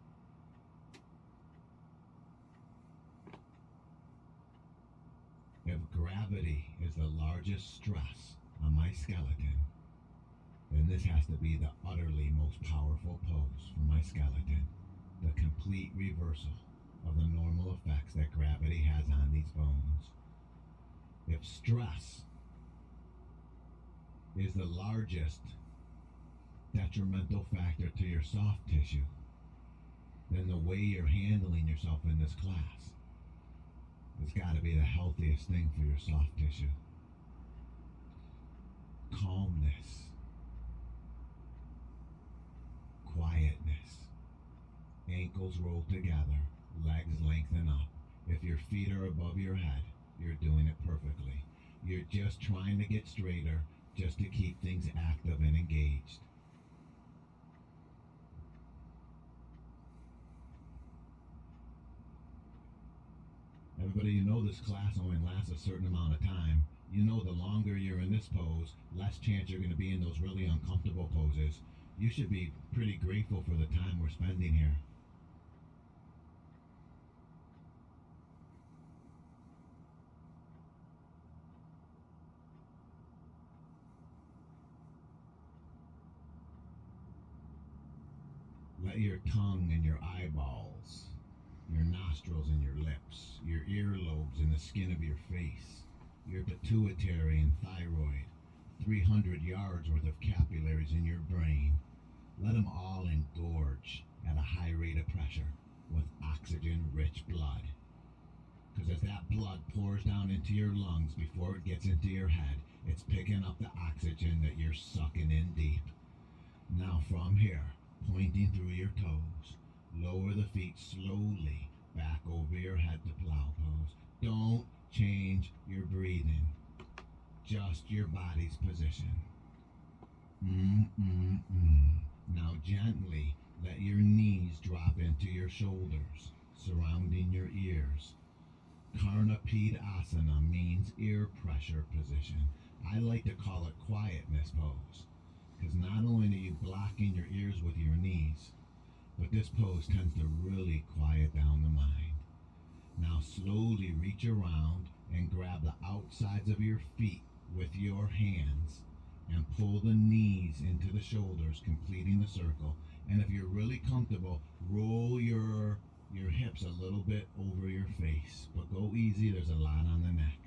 If gravity is the largest stress on my skeleton, then this has to be the utterly most powerful pose for my skeleton. The complete reversal of the normal effects that gravity has on these bones. If stress is the largest detrimental factor to your soft tissue, then the way you're handling yourself in this class has got to be the healthiest thing for your soft tissue. Calmness, quietness, ankles roll together, legs lengthen up. If your feet are above your head, you're doing it perfectly. You're just trying to get straighter, just to keep things active and engaged. Everybody, you know this class only lasts a certain amount of time. You know the longer you're in this pose, less chance you're going to be in those really uncomfortable poses. You should be pretty grateful for the time we're spending here. Let your tongue and your eyeballs, your nostrils and your lips, your earlobes and the skin of your face, your pituitary and thyroid, 300 yards worth of capillaries in your brain, let them all engorge at a high rate of pressure with oxygen-rich blood. Because as that blood pours down into your lungs before it gets into your head, it's picking up the oxygen that you're sucking in deep. Now from here, pointing through your toes, lower the feet slowly back over your head to plow pose. Don't change your breathing, just your body's position. Now gently let your knees drop into your shoulders, surrounding your ears. Karnapidasana means ear pressure position. I like to call it quietness pose, because not only are you blocking your ears with your knees, but this pose tends to really quiet down the mind. Now slowly reach around and grab the outsides of your feet with your hands and pull the knees into the shoulders, completing the circle. And if you're really comfortable, roll your hips a little bit over your face, but go easy, there's a lot on the neck.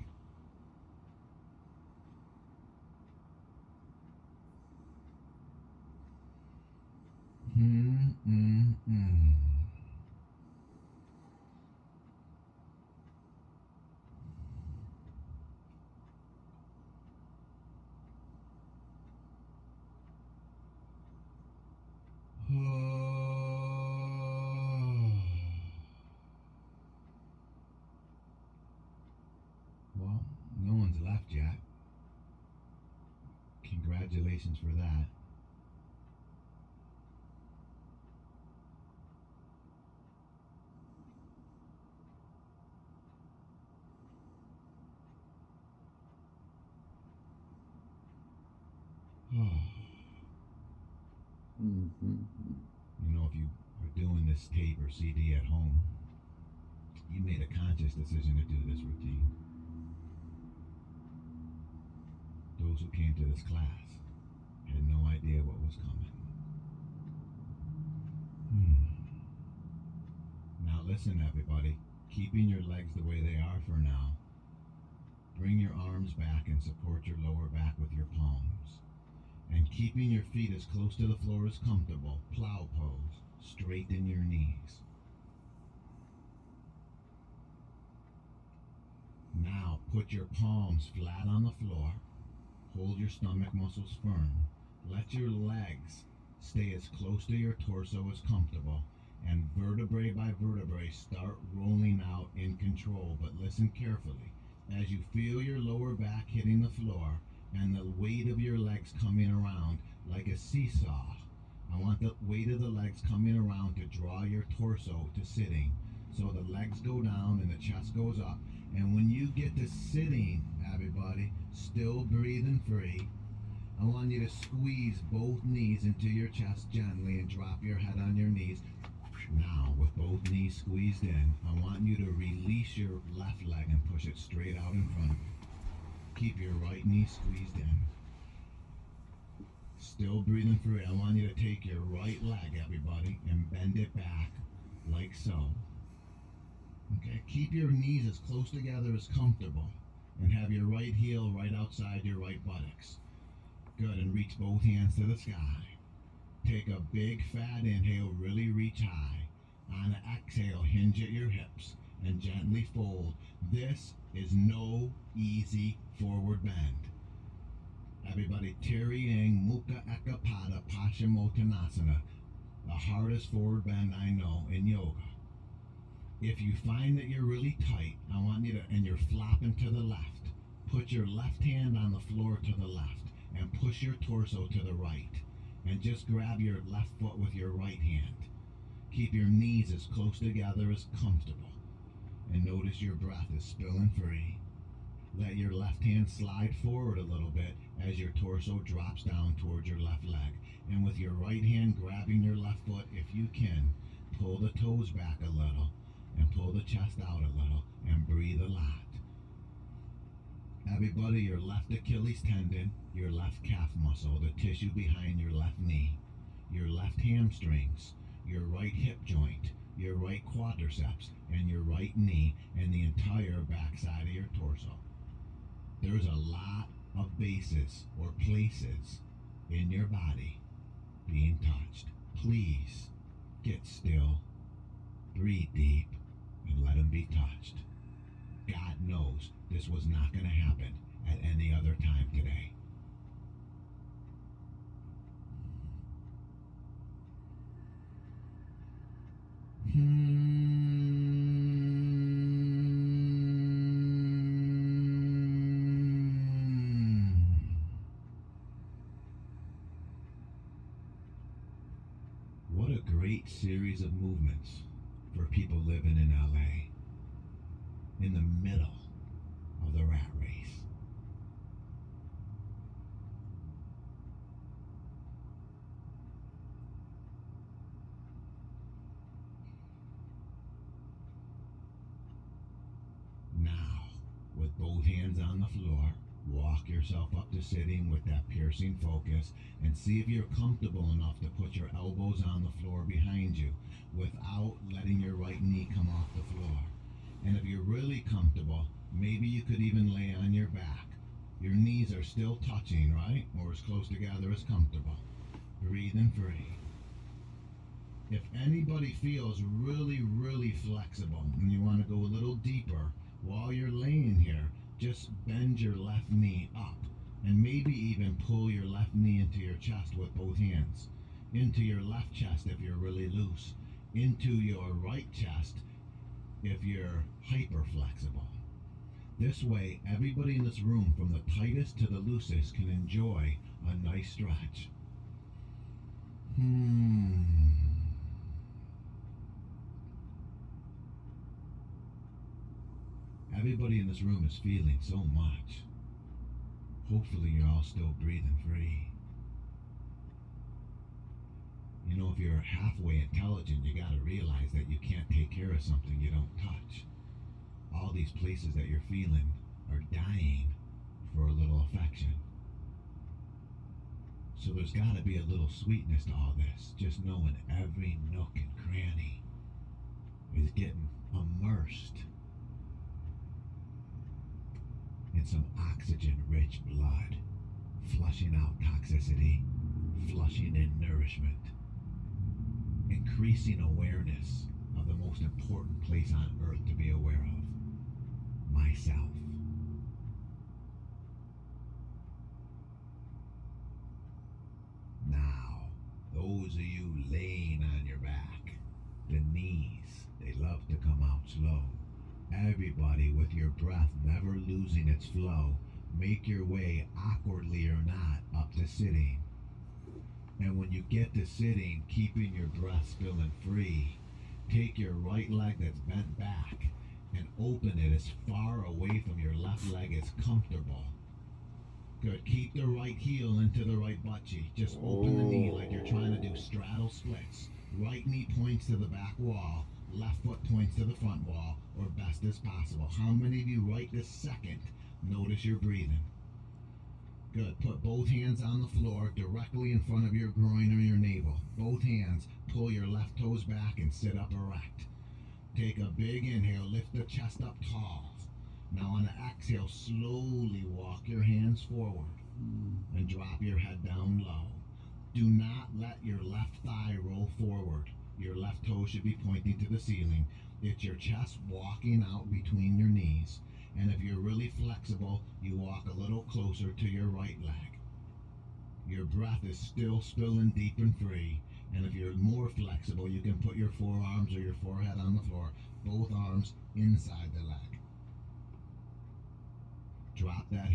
Well, no one's left yet. Congratulations for that. You know, if you are doing this tape or CD at home, you made a conscious decision to do this routine. Those who came to this class had no idea what was coming. Now listen, everybody, keeping your legs the way they are for now. Bring your arms back and support your lower back with your palms. And keeping your feet as close to the floor as comfortable, plow pose, straighten your knees. Now put your palms flat on the floor, hold your stomach muscles firm, let your legs stay as close to your torso as comfortable, and vertebrae by vertebrae start rolling out in control, but listen carefully. As you feel your lower back hitting the floor, and the weight of your legs coming around like a seesaw. I want the weight of the legs coming around to draw your torso to sitting. So the legs go down and the chest goes up. And when you get to sitting, everybody, still breathing free, I want you to squeeze both knees into your chest gently and drop your head on your knees. Now, with both knees squeezed in, I want you to release your left leg and push it straight out in front of you. Keep your right knee squeezed in. Still breathing free. I want you to take your right leg, everybody, and bend it back like so. Okay, keep your knees as close together as comfortable and have your right heel right outside your right buttocks. Good, and reach both hands to the sky. Take a big fat inhale, really reach high. On an exhale, hinge at your hips and gently fold. This is no easy forward bend. Everybody, Tiryang Mukha Ekapada Paschimottanasana, the hardest forward bend I know in yoga. If you find that you're really tight, I want you to, and you're flopping to the left, put your left hand on the floor to the left and push your torso to the right. And just grab your left foot with your right hand. Keep your knees as close together as comfortable. And notice your breath is spilling free. Let your left hand slide forward a little bit as your torso drops down towards your left leg. And with your right hand grabbing your left foot, if you can, pull the toes back a little and pull the chest out a little and breathe a lot. Everybody, your left Achilles tendon, your left calf muscle, the tissue behind your left knee, your left hamstrings, your right hip joint, your right quadriceps, and your right knee, and the entire backside of your torso. There's a lot of bases or places in your body being touched. Please get still, breathe deep, and let them be touched. God knows this was not going to happen at any other time today. What a great series of movements for people living in LA, in the middle of the rat race. Now, with both hands on the floor, walk yourself up to sitting with that piercing focus and see if you're comfortable enough to put your elbows on the floor behind you without letting your right knee come off the floor. And if you're really comfortable, maybe you could even lay on your back. Your knees are still touching, right? Or as close together as comfortable. Breathing free. If anybody feels really, really flexible and you want to go a little deeper, while you're laying here, just bend your left knee up and maybe even pull your left knee into your chest with both hands. Into your left chest if you're really loose. Into your right chest if you're hyper flexible. This way, everybody in this room, from the tightest to the loosest, can enjoy a nice stretch. Everybody in this room is feeling so much. Hopefully you're all still breathing free. You know, if you're halfway intelligent, you gotta realize that you can't take care of something you don't touch. All these places that you're feeling are dying for a little affection. So there's gotta be a little sweetness to all this, just knowing every nook and cranny is getting immersed in some oxygen-rich blood, flushing out toxicity, flushing in nourishment, increasing awareness of the most important place on earth to be aware of, myself. Now, those of you laying on your back, the knees, they love to come out slow. Everybody, with your breath never losing its flow, make your way, awkwardly or not, up to sitting. And when you get to sitting, keeping your breath spilling free, take your right leg that's bent back and open it as far away from your left leg as comfortable. Good. Keep the right heel into the right butt cheek. Just open the knee like you're trying to do straddle splits. Right knee points to the back wall. Left foot points to the front wall, or best as possible. How many of you right this second notice you're breathing? Good. Put both hands on the floor directly in front of your groin or your navel. Both hands. Pull your left toes back and sit up erect. Take a big inhale. Lift the chest up tall. Now on the exhale, slowly walk your hands forward and drop your head down low. Do not let your left thigh roll forward. Your left toe should be pointing to the ceiling. It's your chest walking out between your knees. And if you're really flexible, you walk a little closer to your right leg. Your breath is still spilling deep and free. And if you're more flexible, you can put your forearms or your forehead on the floor, both arms inside the leg. Drop that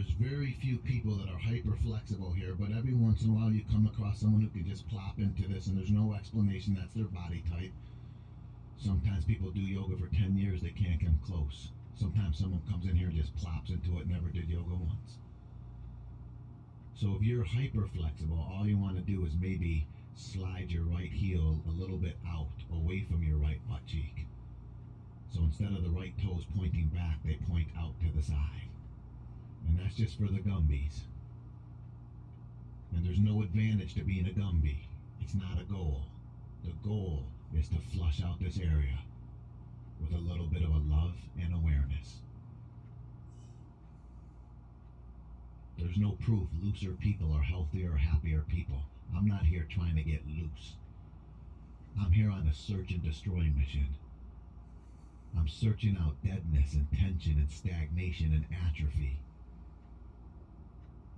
there's very few people that are hyper flexible here, but every once in a while you come across someone who can just plop into this and there's no explanation, that's their body type. Sometimes people do yoga for 10 years, they can't come close. Sometimes someone comes in here and just plops into it, never did yoga once. So if you're hyper flexible, all you want to do is maybe slide your right heel a little bit out, away from your right butt cheek. So instead of the right toes pointing back, they point out to the side. And that's just for the Gumbies. And there's no advantage to being a Gumby. It's not a goal. The goal is to flush out this area with a little bit of a love and awareness. There's no proof looser people are healthier or happier people. I'm not here trying to get loose. I'm here on a search and destroy mission. I'm searching out deadness and tension and stagnation and atrophy.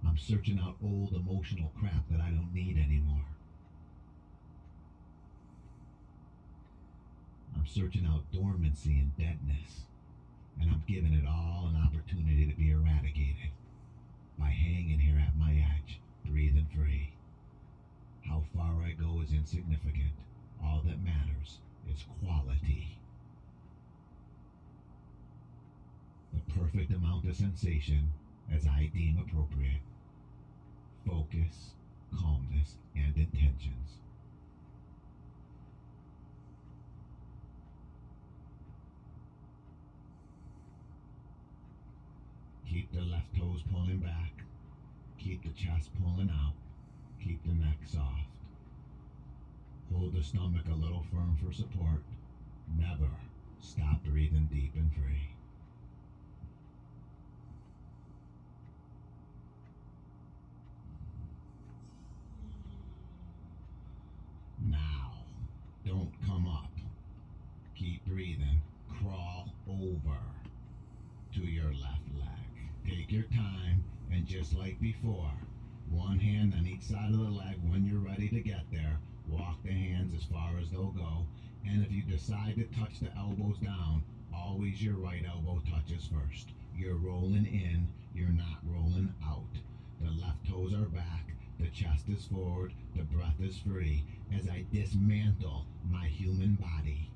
I'm searching out old emotional crap that I don't need anymore. I'm searching out dormancy and deadness, and I'm giving it all an opportunity to be eradicated by hanging here at my edge, breathing free. How far I go is insignificant. All that matters is quality. The perfect amount of sensation as I deem appropriate. Focus, calmness, and intentions. Keep the left toes pulling back. Keep the chest pulling out. Keep the neck soft. Hold the stomach a little firm for support. Never stop breathing deep and free. Now, don't come up. Keep breathing. Crawl over to your left leg. Take your time, and just like before, one hand on each side of the leg. When you're ready to get there, walk the hands as far as they'll go. And if you decide to touch the elbows down, always your right elbow touches first. You're rolling in, you're not rolling out. The left toes are back, the chest is forward, the breath is free as I dismantle my human body.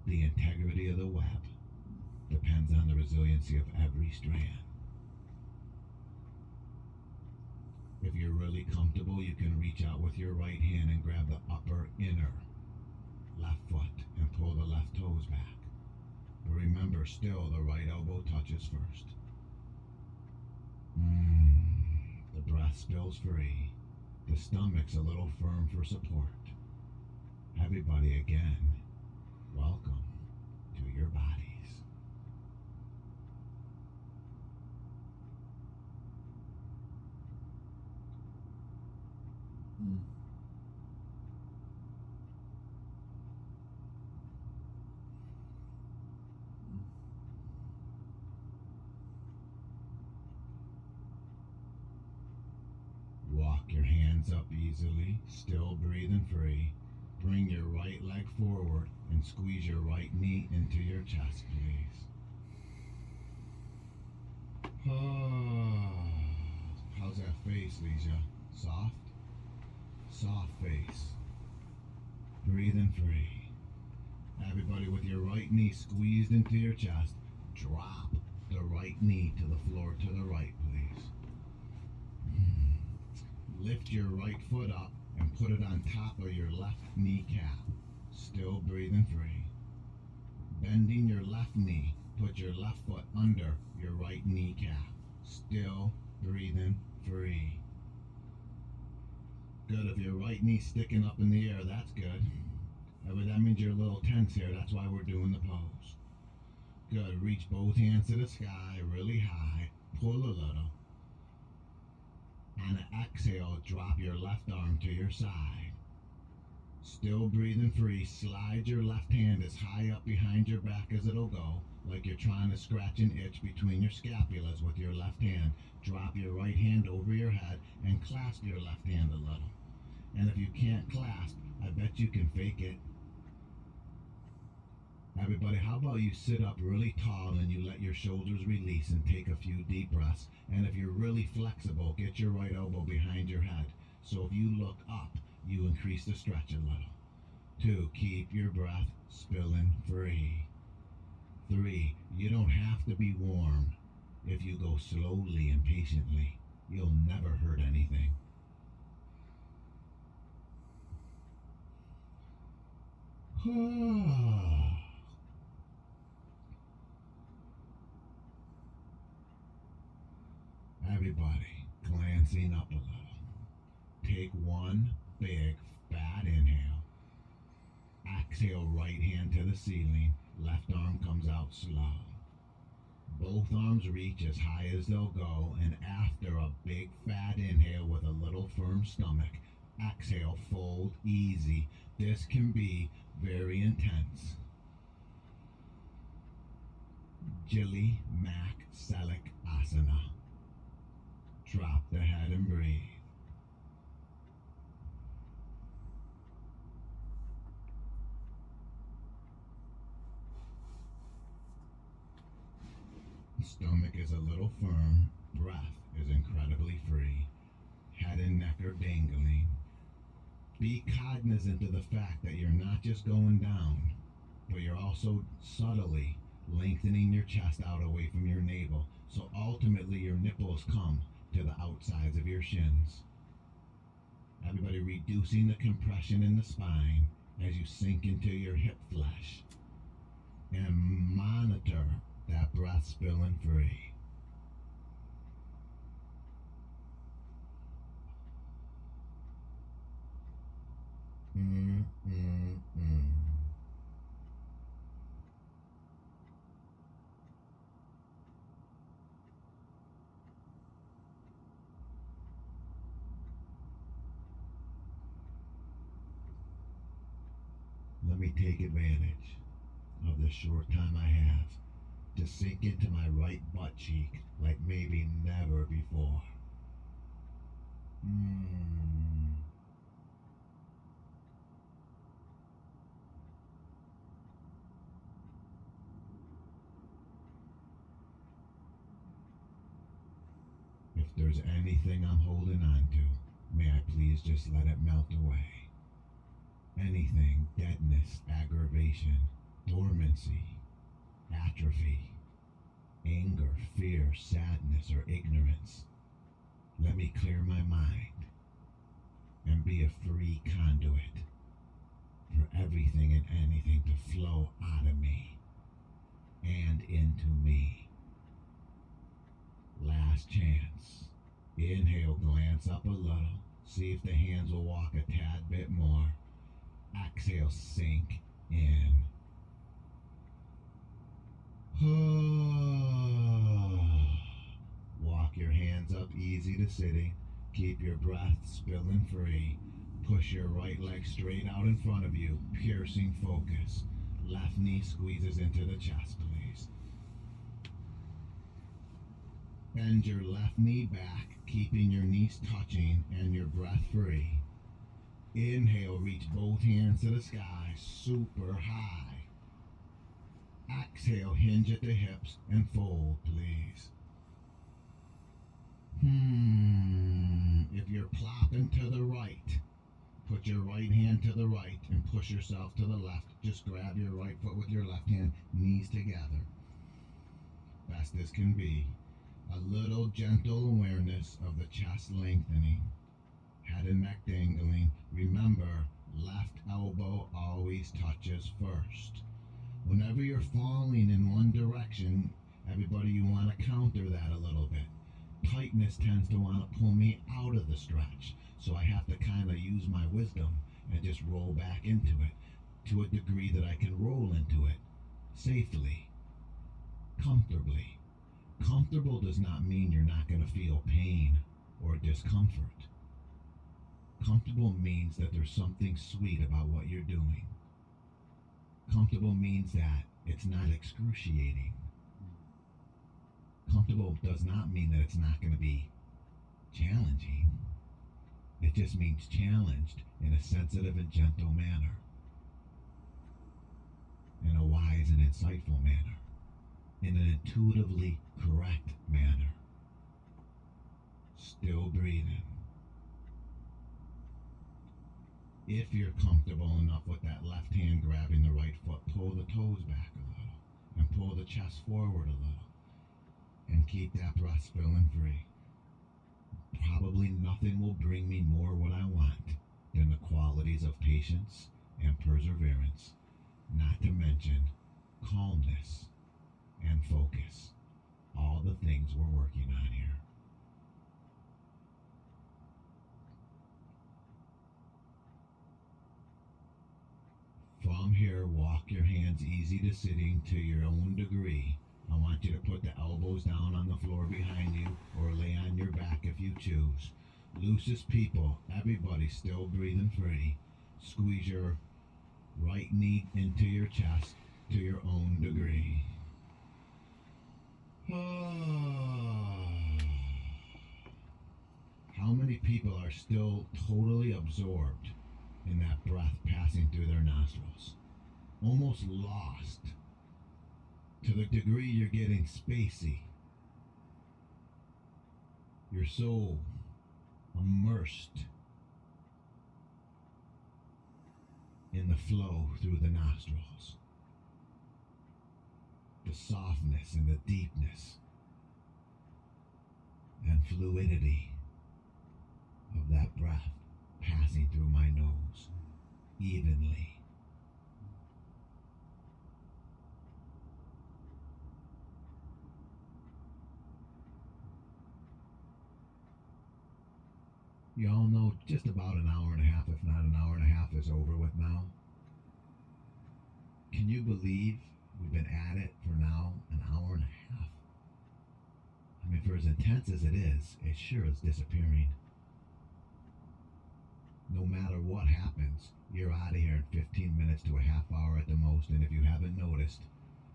The integrity of the web depends on the resiliency of every strand. If you're really comfortable, you can reach out with your right hand and grab the upper inner left foot and pull the left toes back. But remember, still the right elbow touches first. The breath spills free. The stomach's a little firm for support. Everybody again, welcome to your bodies. Walk your hands up easily, still breathing free. Bring your right leg forward and squeeze your right knee into your chest, please. How's that face, Leisha? Soft? Soft face. Breathing free. Everybody with your right knee squeezed into your chest, drop the right knee to the floor to the right, please. Lift your right foot up and put it on top of your left kneecap. Still breathing free. Bending your left knee, put your left foot under your right kneecap. Still breathing free. Good. If your right knee's sticking up in the air, that's good. That means you're a little tense here. That's why we're doing the pose. Good. Reach both hands to the sky really high. Pull a little. On an exhale, drop your left arm to your side. Still breathing free. Slide your left hand as high up behind your back as it'll go, like you're trying to scratch an itch between your scapulas with your left hand. Drop your right hand over your head and clasp your left hand a little. And if you can't clasp, I bet you can fake it. Everybody, how about you sit up really tall and you let your shoulders release and take a few deep breaths. And if you're really flexible, get your right elbow behind your head. So if you look up, you increase the stretch a little. 2, keep your breath spilling free. 3, you don't have to be warm. If you go slowly and patiently, you'll never hurt anything. Everybody, glancing up a little. Take one big fat inhale. Exhale, right hand to the ceiling. Left arm comes out slow. Both arms reach as high as they'll go, and after a big fat inhale with a little firm stomach, exhale, fold easy. This can be very intense. Jili Mak Selik Asana. Drop the head and breathe. Stomach is a little firm. Breath is incredibly free. Head and neck are dangling. Be cognizant of the fact that you're not just going down, but you're also subtly lengthening your chest out away from your navel. So ultimately your nipples come to the outsides of your shins. Everybody, reducing the compression in the spine as you sink into your hip flesh. And monitor that breath spilling free. Let me take advantage of the short time I have to sink into my right butt cheek like maybe never before. If there's anything I'm holding on to, may I please just let it melt away. Anything, deadness, aggravation, dormancy, atrophy, anger, fear, sadness, or ignorance. Let me clear my mind and be a free conduit for everything and anything to flow out of me and into me. Last chance. Inhale, glance up a little. See if the hands will walk a tad bit more. Exhale, sink in. Walk your hands up easy to sitting. Keep your breath spilling free. Push your right leg straight out in front of you, piercing focus. Left knee squeezes into the chest, please. Bend your left knee back, keeping your knees touching and your breath free. Inhale, reach both hands to the sky, super high. Exhale, hinge at the hips and fold, please. If you're plopping to the right, put your right hand to the right and push yourself to the left. Just grab your right foot with your left hand, knees together. Best as can be. A little gentle awareness of the chest lengthening, head and neck dangling. Remember, left elbow always touches first. Whenever you're falling in one direction, everybody, you want to counter that a little bit. Tightness tends to want to pull me out of the stretch, so I have to kind of use my wisdom and just roll back into it to a degree that I can roll into it safely, comfortably. Comfortable does not mean you're not going to feel pain or discomfort. Comfortable means that there's something sweet about what you're doing. Comfortable means that it's not excruciating. Comfortable does not mean that it's not going to be challenging. It just means challenged in a sensitive and gentle manner, in a wise and insightful manner, in an intuitively correct manner. Still breathing. If you're comfortable enough with that left hand grabbing the right foot, pull the toes back a little and pull the chest forward a little and keep that breath spilling free. Probably nothing will bring me more what I want than the qualities of patience and perseverance, not to mention calmness and focus. All the things we're working on here. From here, walk your hands easy to sitting to your own degree. I want you to put the elbows down on the floor behind you or lay on your back if you choose. Loosest people, everybody still breathing free. Squeeze your right knee into your chest to your own degree. How many people are still totally absorbed in that breath passing through their nostrils? Almost lost to the degree you're getting spacey. You're so immersed in the flow through the nostrils. The softness and the deepness and fluidity of that breath passing through my nose evenly. You all know just about an hour and a half, if not an hour and a half, is over with now. Can you believe we've been at it for now an hour and a half? I mean, for as intense as it is, it sure is disappearing. No matter what happens, you're out of here in 15 minutes to a half hour at the most, and if you haven't noticed,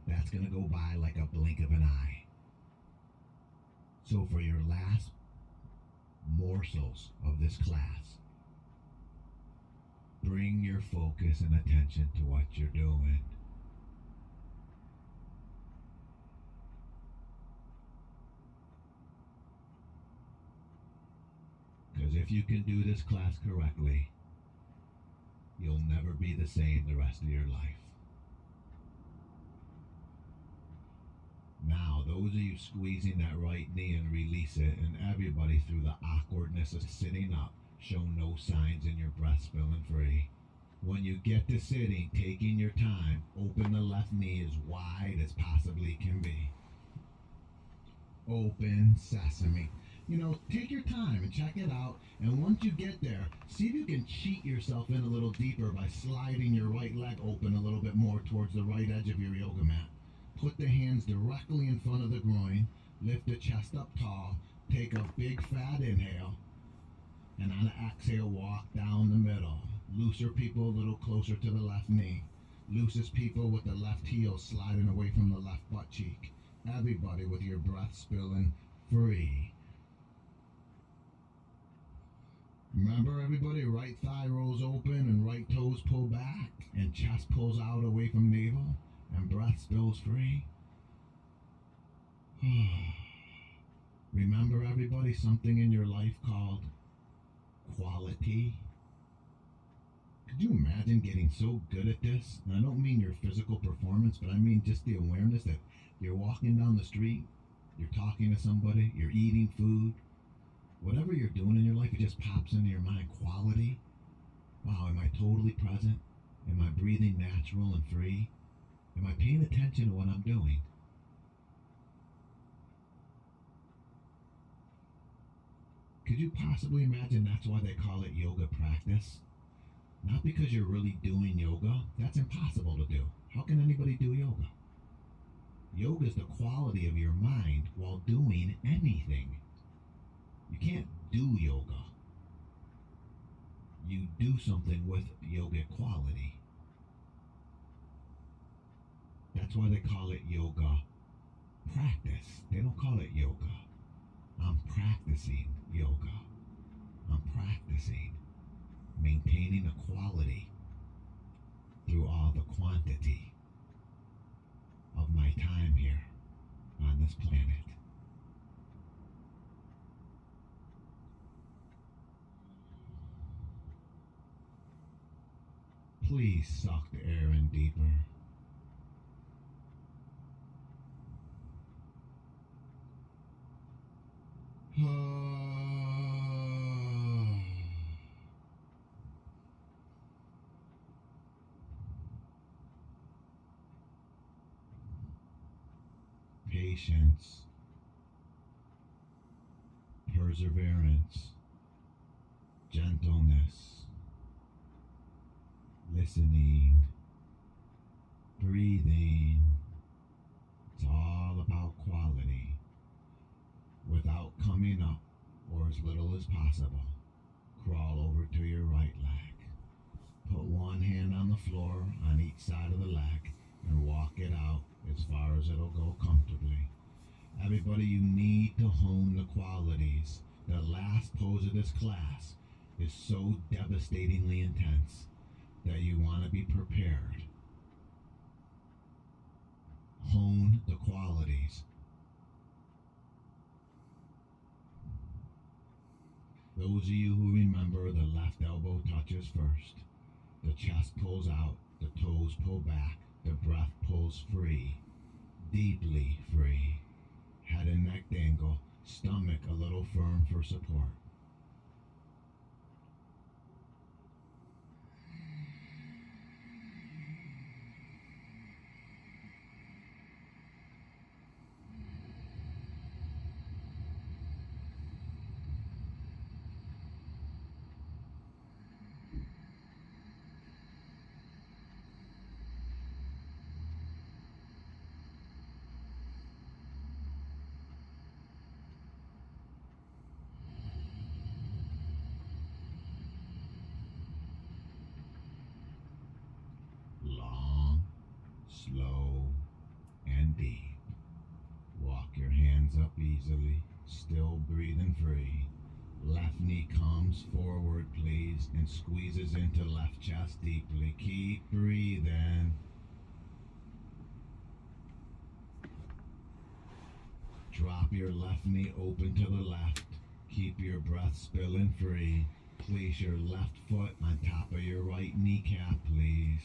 that's going to go by like a blink of an eye. So for your last morsels of this class, bring your focus and attention to what you're doing. Because if you can do this class correctly, you'll never be the same the rest of your life. Now, those of you squeezing that right knee and release it, and everybody through the awkwardness of sitting up, show no signs in your breath spilling free. When you get to sitting, taking your time, open the left knee as wide as possibly can be. Open sesame. You know, take your time and check it out, and once you get there, see if you can cheat yourself in a little deeper by sliding your right leg open a little bit more towards the right edge of your yoga mat. Put the hands directly in front of the groin, lift the chest up tall, take a big fat inhale, and on an exhale, walk down the middle. Looser people a little closer to the left knee. Loosest people with the left heel sliding away from the left butt cheek. Everybody with your breath spilling free. Remember, everybody, right thigh rolls open and right toes pull back and chest pulls out away from navel and breath spills free. Remember, everybody, something in your life called quality. Could you imagine getting so good at this? And I don't mean your physical performance, but I mean just the awareness that you're walking down the street, you're talking to somebody, you're eating food, whatever you're doing in your life, it just pops into your mind. Quality. Wow, am I totally present? Am I breathing natural and free? Am I paying attention to what I'm doing? Could you possibly imagine that's why they call it yoga practice? Not because you're really doing yoga. That's impossible to do. How can anybody do yoga? Yoga is the quality of your mind while doing anything. You can't do yoga. You do something with yogic quality. That's why they call it yoga practice. They don't call it yoga. I'm practicing yoga. I'm practicing. practicing maintaining a quality through all the quantity of my time here on this planet. Please suck the air in deeper. Patience, perseverance, gentleness, listening, breathing. It's all about quality. Without coming up, or as little as possible, crawl over to your right leg. Put one hand on the floor on each side of the leg and walk it out as far as it'll go comfortably. Everybody, you need to hone the qualities. The last pose of this class is so devastatingly intense that you want to be prepared. Hone the qualities. Those of you who remember, the left elbow touches first. The chest pulls out, the toes pull back, the breath pulls free, deeply free. Head and neck dangle, stomach a little firm for support. Long, slow, and deep. Walk your hands up easily, still breathing free. Left knee comes forward, please, and squeezes into left chest deeply. Keep breathing. Drop your left knee open to the left. Keep your breath spilling free. Place your left foot on top of your right kneecap, please.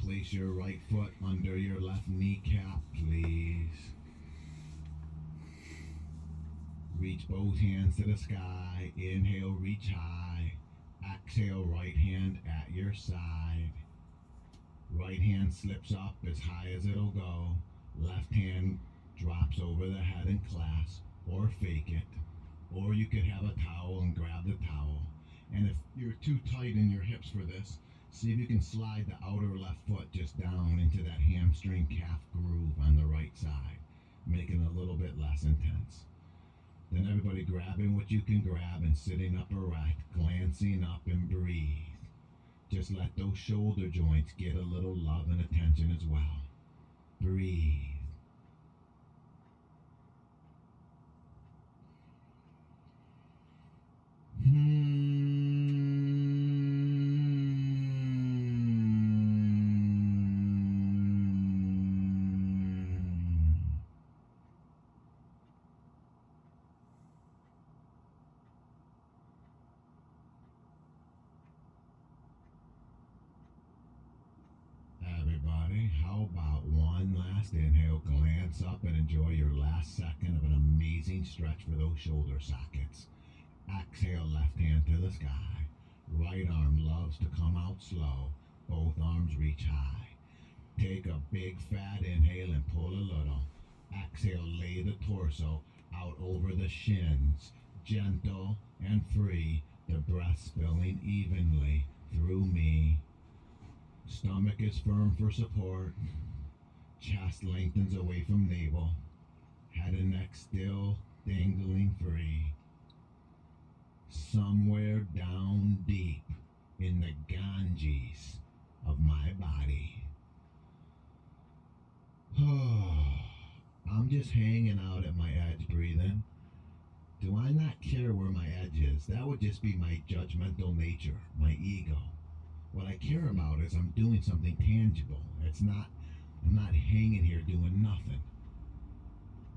Place your right foot under your left kneecap, please. Reach both hands to the sky. Inhale, reach high. Exhale, right hand at your side. Right hand slips up as high as it'll go. Left hand drops over the head and clasp, or fake it. Or you could have a towel and grab the towel. And if you're too tight in your hips for this, see if you can slide the outer left foot just down into that hamstring calf groove on the right side, making it a little bit less intense. Then everybody grabbing what you can grab and sitting up erect, glancing up and breathe. Just let those shoulder joints get a little love and attention as well. Breathe. Everybody, how about one last inhale, glance up and enjoy your last second of an amazing stretch for those shoulder sockets. Exhale, left hand to the sky. Right arm loves to come out slow. Both arms reach high. Take a big fat inhale and pull a little. Exhale, lay the torso out over the shins. Gentle and free, the breath spilling evenly through me. Stomach is firm for support. Chest lengthens away from navel. Head and neck still dangling free. Somewhere down deep in the Ganges of my body. I'm just hanging out at my edge breathing. Do I not care where my edge is? That would just be my judgmental nature, my ego. What I care about is I'm doing something tangible. I'm not hanging here doing nothing.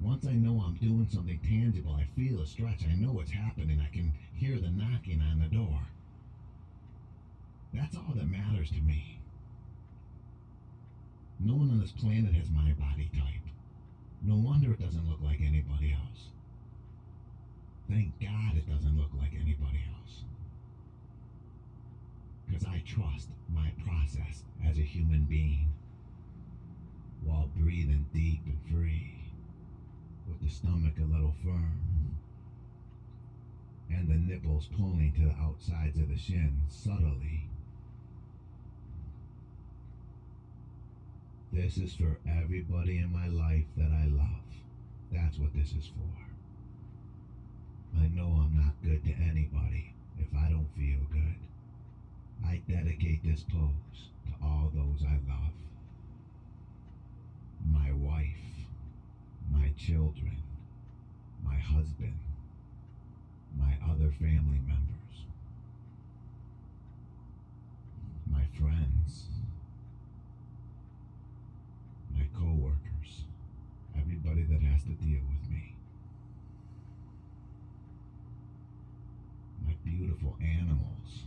Once I know I'm doing something tangible, I feel a stretch, I know what's happening, I can hear the knocking on the door. That's all that matters to me. No one on this planet has my body type. No wonder it doesn't look like anybody else. Thank God it doesn't look like anybody else. Because I trust my process as a human being while breathing deep and free, with the stomach a little firm and the nipples pulling to the outsides of the shins subtly. This is for everybody in my life that I love. That's what this is for. I know I'm not good to anybody if I don't feel good. I dedicate this pose to all those I love. My wife, my children, my husband, my other family members, my friends, my co-workers, everybody that has to deal with me, my beautiful animals,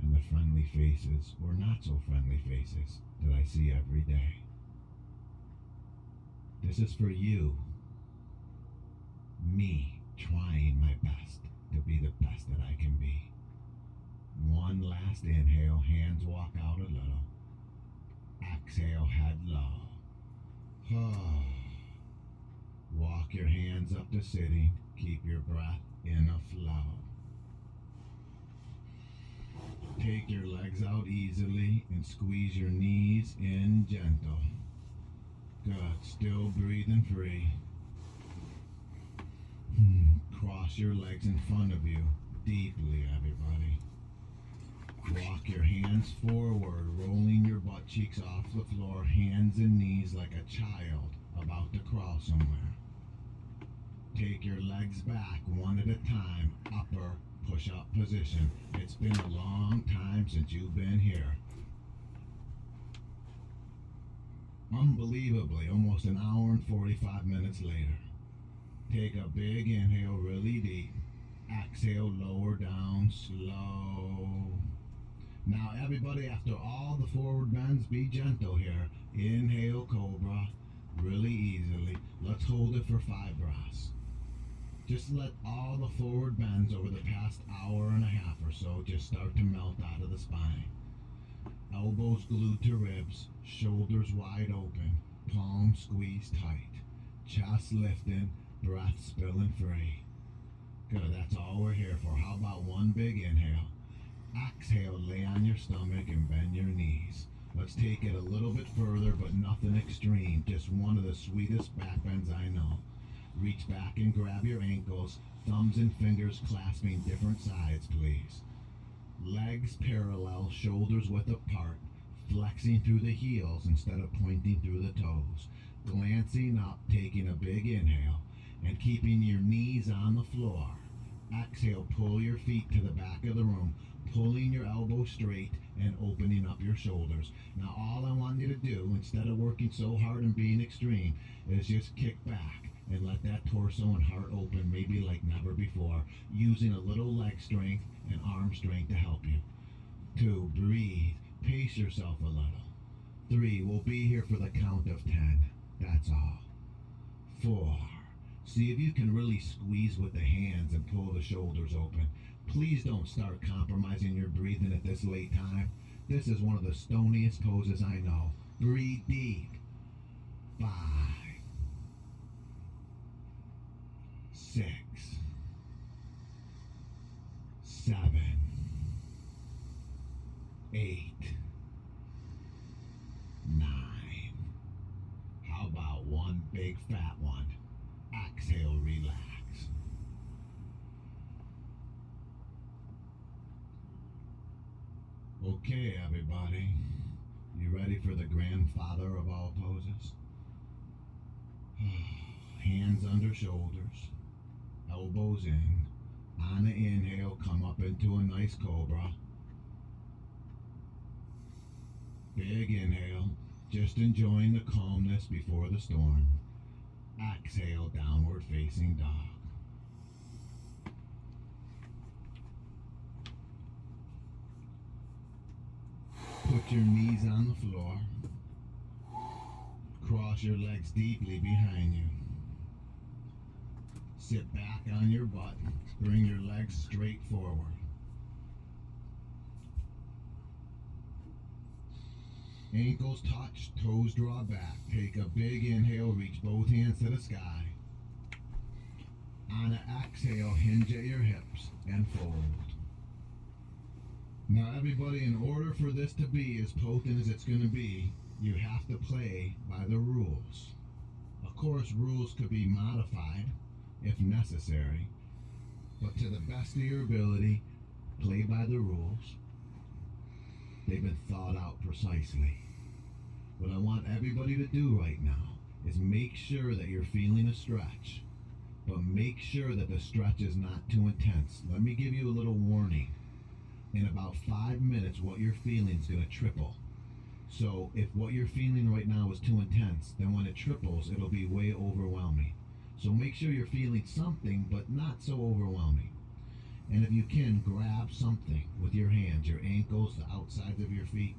and the friendly faces or not so friendly faces that I see every day. This is for you, me trying my best to be the best that I can be. One last inhale, hands walk out a little. Exhale, head low. Walk your hands up to sitting. Keep your breath in a flow. Take your legs out easily and squeeze your knees in gentle. Good. Still breathing free. Cross your legs in front of you deeply, everybody. Walk your hands forward, rolling your butt cheeks off the floor, hands and knees like a child about to crawl somewhere. Take your legs back one at a time, upper push-up position. It's been a long time since you've been here. Unbelievably, almost an hour and 45 minutes later. Take a big inhale, really deep. Exhale, lower down, slow. Now everybody, after all the forward bends, be gentle here. Inhale, cobra, really easily. Let's hold it for 5 breaths. Just let all the forward bends over the past hour and a half or so just start to melt out of the spine. Elbows glued to ribs, shoulders wide open, palms squeezed tight, chest lifting, breath spilling free. Good, that's all we're here for. How about one big inhale? Exhale, lay on your stomach and bend your knees. Let's take it a little bit further, but nothing extreme. Just one of the sweetest back bends I know. Reach back and grab your ankles, thumbs and fingers clasping different sides, please. Legs parallel, shoulders width apart, flexing through the heels instead of pointing through the toes. Glancing up, taking a big inhale, and keeping your knees on the floor. Exhale, pull your feet to the back of the room, pulling your elbows straight and opening up your shoulders. Now all I want you to do, instead of working so hard and being extreme, is just kick back and let that torso and heart open, maybe like never before, using a little leg strength and arm strength to help you. 2, breathe, pace yourself a little. 3, we'll be here for the count of 10. That's all. 4, see if you can really squeeze with the hands and pull the shoulders open. Please don't start compromising your breathing at this late time. This is one of the stoniest poses I know. Breathe deep. 5, 6, 7, 8, 9. How about one big fat one? Exhale, relax. Okay, everybody. You ready for the grandfather of all poses? hands under shoulders, elbows in. On the inhale, come up into a nice cobra. Big inhale, just enjoying the calmness before the storm. Exhale, downward facing dog. Put your knees on the floor. Cross your legs deeply behind you. Sit back on your butt. Bring your legs straight forward. Ankles touch, toes draw back. Take a big inhale, reach both hands to the sky. On an exhale, hinge at your hips and fold. Now everybody, in order for this to be as potent as it's going to be, you have to play by the rules. Of course, rules could be modified if necessary, but to the best of your ability, play by the rules. They've been thought out precisely. What I want everybody to do right now is make sure that you're feeling a stretch, but make sure that the stretch is not too intense. Let me give you a little warning. In about 5 minutes, what you're feeling is going to triple. So if what you're feeling right now is too intense, then when it triples, it'll be way overwhelming. So make sure you're feeling something, but not so overwhelming. And if you can, grab something with your hands, your ankles, the outsides of your feet,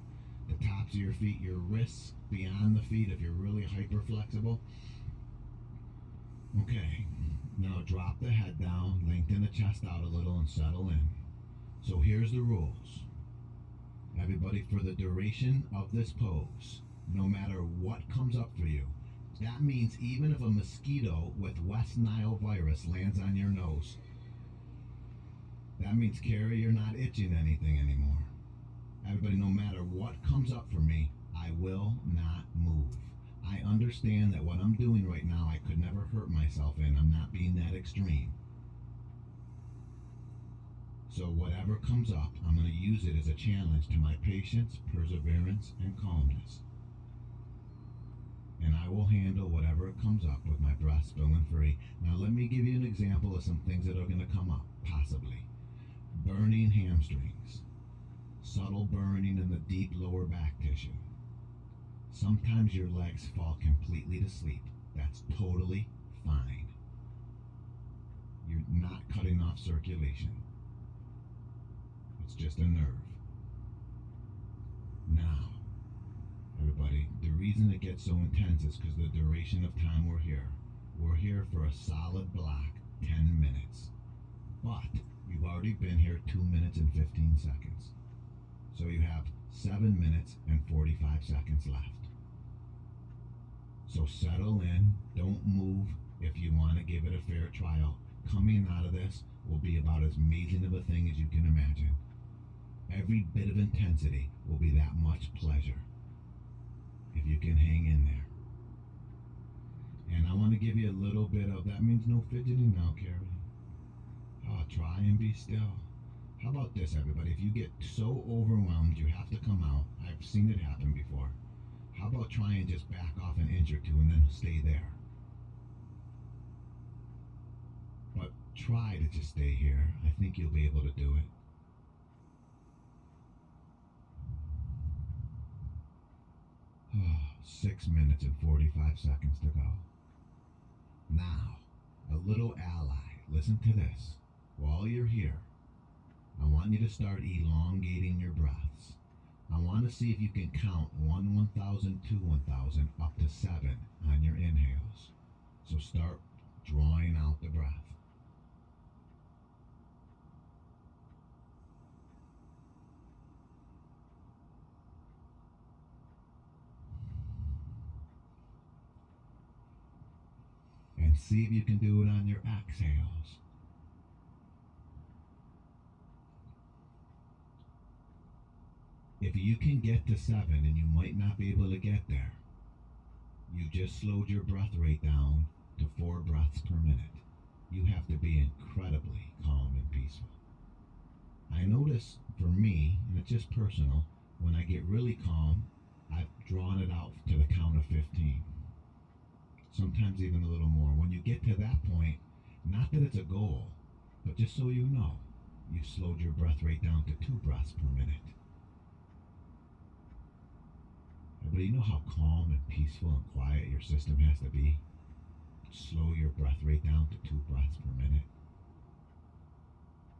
the tops of your feet, your wrists beyond the feet if you're really hyper flexible. Okay, now drop the head down, lengthen the chest out a little and settle in. So here's the rules. Everybody, for the duration of this pose, no matter what comes up for you, that means even if a mosquito with West Nile virus lands on your nose, that means, Carrie, you're not itching anything anymore. Everybody, no matter what comes up for me, I will not move. I understand that what I'm doing right now, I could never hurt myself in. I'm not being that extreme. So whatever comes up, I'm going to use it as a challenge to my patience, perseverance, and calmness. And I will handle whatever comes up with my breath spilling free. Now let me give you an example of some things that are going to come up, possibly. Burning hamstrings. Subtle burning in the deep lower back tissue. Sometimes your legs fall completely to sleep. That's totally fine. You're not cutting off circulation. It's just a nerve. Now, everybody, the reason it gets so intense is because the duration of time we're here. We're here for a solid block, 10 minutes. But we've already been here 2 minutes and 15 seconds. So you have 7 minutes and 45 seconds left. So settle in, don't move if you want to give it a fair trial. Coming out of this will be about as amazing of a thing as you can imagine. Every bit of intensity will be that much pleasure if you can hang in there. And I want to give you a little bit of, that means no fidgeting now, Carrie. Oh, try and be still. How about this, everybody? If you get so overwhelmed you have to come out, I've seen it happen before. How about try and just back off an inch or two and then stay there? But try to just stay here. I think you'll be able to do it. Oh, 6 minutes and 45 seconds to go. Now, a little ally. Listen to this. While you're here, I want you to start elongating your breaths. I want to see if you can count 1,000, 2, 1,000, up to 7 on your inhales. So start drawing out the breath. And see if you can do it on your exhales. If you can get to 7, and you might not be able to get there, you just slowed your breath rate down to 4 breaths per minute. You have to be incredibly calm and peaceful. I notice for me, and it's just personal, when I get really calm, I've drawn it out to the count of 15. Sometimes even a little more. When you to that point, not that it's a goal, but just so you know, you slowed your breath rate down to 2 breaths per minute. But you know how calm and peaceful and quiet your system has to be? Slow your breath rate down to 2 breaths per minute.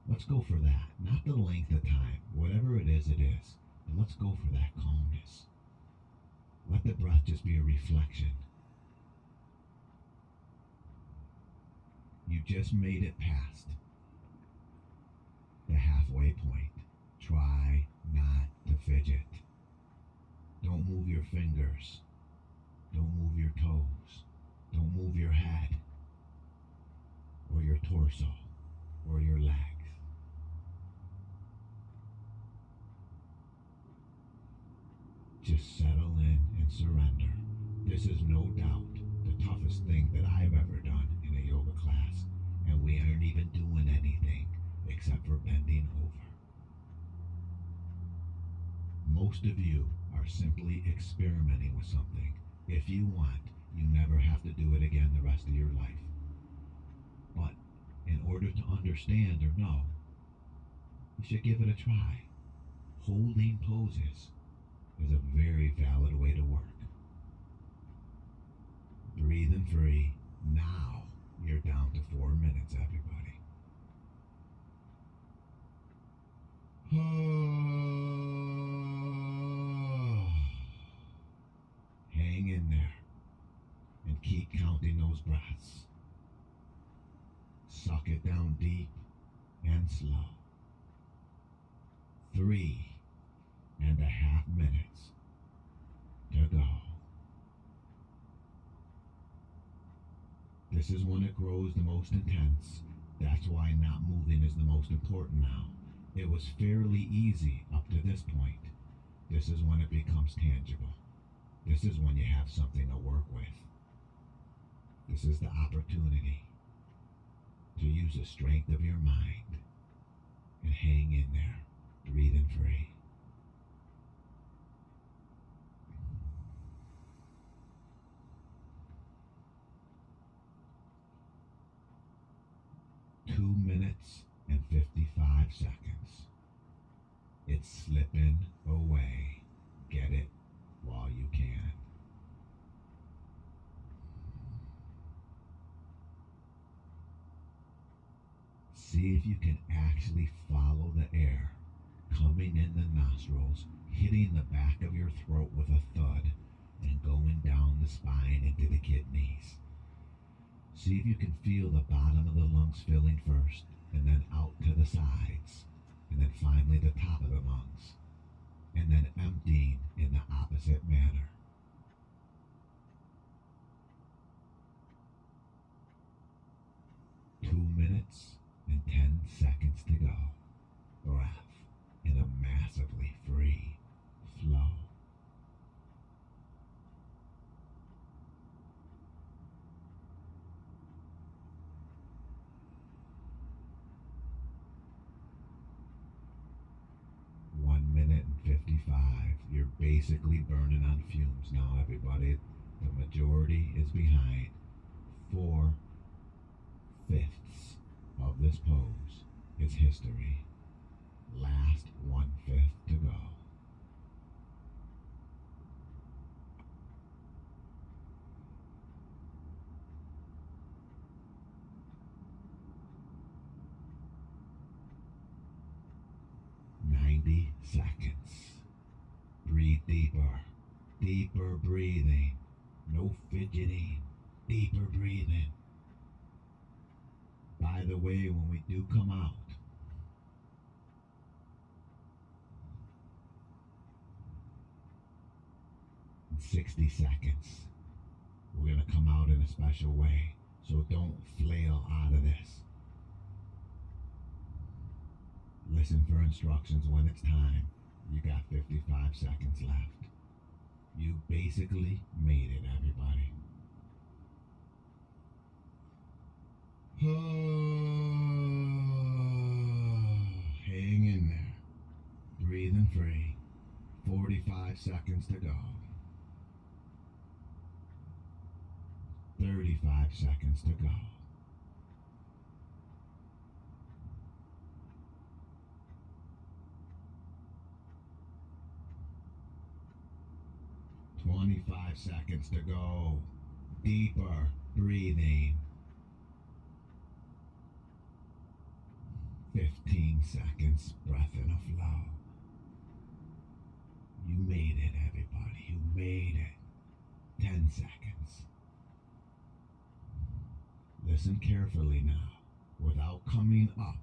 Let's go for that. Not the length of time. Whatever it is, it is. But let's go for that calmness. Let the breath just be a reflection. You just made it past the halfway point. Try not to fidget. Don't move your fingers. Don't move your toes. Don't move your head or your torso or your legs. Just settle in and surrender. This is no doubt the toughest thing that I've ever done in a yoga class, and we aren't even doing anything except for bending over. Most of you are simply experimenting with something. If you want, you never have to do it again the rest of your life. But in order to understand or know, you should give it a try. Holding poses is a very valid way to work. Breathing free. Now you're down to 4 minutes, everybody. Hang in there and keep counting those breaths. Suck it down deep and slow. 3.5 minutes to go. This is when it grows the most intense. That's why not moving is the most important now. It was fairly easy up to this point. This is when it becomes tangible. This is when you have something to work with. This is the opportunity to use the strength of your mind and hang in there, breathing free. Two minutes and 55 seconds. It's slipping away. Get it while you can. See if you can actually follow the air coming in the nostrils, hitting the back of your throat with a thud, and going down the spine into the kidneys. See if you can feel the bottom of the lungs filling first, and then out to the sides, and then finally the top of the lungs, and then emptying in the opposite manner. Two minutes and 10 seconds to go. Breath in a massively free flow. Minute and 55. You're basically burning on fumes now, everybody. The majority is behind. 4/5 of this pose is history. Last 1/5 to go. Seconds. Breathe deeper. Deeper breathing. No fidgeting. Deeper breathing. By the way, when we do come out, in 60 seconds, we're going to come out in a special way. So don't flail out of this. Listen for instructions when it's time. You got 55 seconds left. You basically made it, everybody. Hang in there. Breathing free. 45 seconds to go. 35 seconds to go. 25 seconds to go. Deeper breathing. 15 seconds, breath in a flow. You made it, everybody. You made it. 10 seconds. Listen carefully now. Without coming up,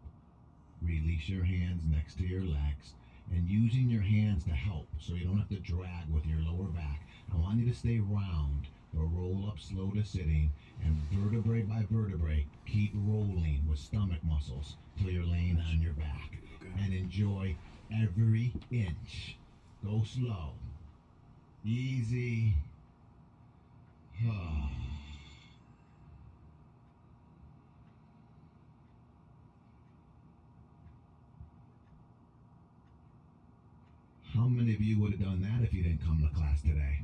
release your hands next to your legs and using your hands to help so you don't have to drag with your lower back. I want you to stay round, but roll up slow to sitting, and vertebrae by vertebrae, keep rolling with stomach muscles till you're laying on your back. And enjoy every inch. Go slow. Easy. How many of you would have done that if you didn't come to class today?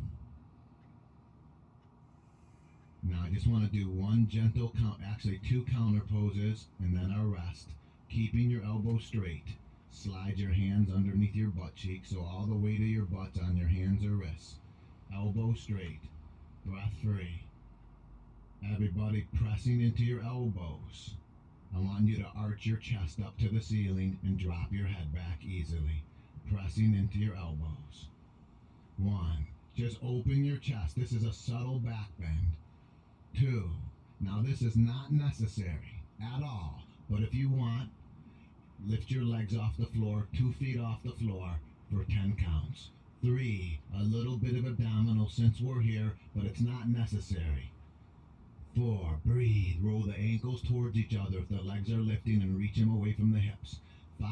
Now I just want to do one gentle count, actually 2 counter poses, and then a rest. Keeping your elbows straight. Slide your hands underneath your butt cheeks so all the weight of your butt's on your hands or wrists. Elbow straight. Breath free. Everybody pressing into your elbows. I want you to arch your chest up to the ceiling and drop your head back easily. Pressing into your elbows. 1. Just open your chest. This is a subtle back bend. 2. Now this is not necessary at all, but if you want, lift your legs off the floor, 2 feet off the floor for 10 counts. 3. A little bit of abdominal since we're here, but it's not necessary. 4. Breathe. Roll the ankles towards each other if the legs are lifting and reach them away from the hips. 5.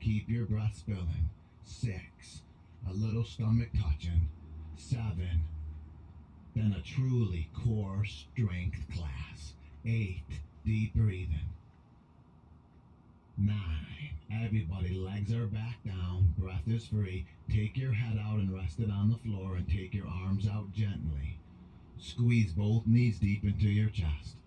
Keep your breath spilling. 6. A little stomach touching. 7. Then a truly core strength class. 8. Deep breathing. 9. Everybody, legs are back down. Breath is free. Take your head out and rest it on the floor and take your arms out gently. Squeeze both knees deep into your chest.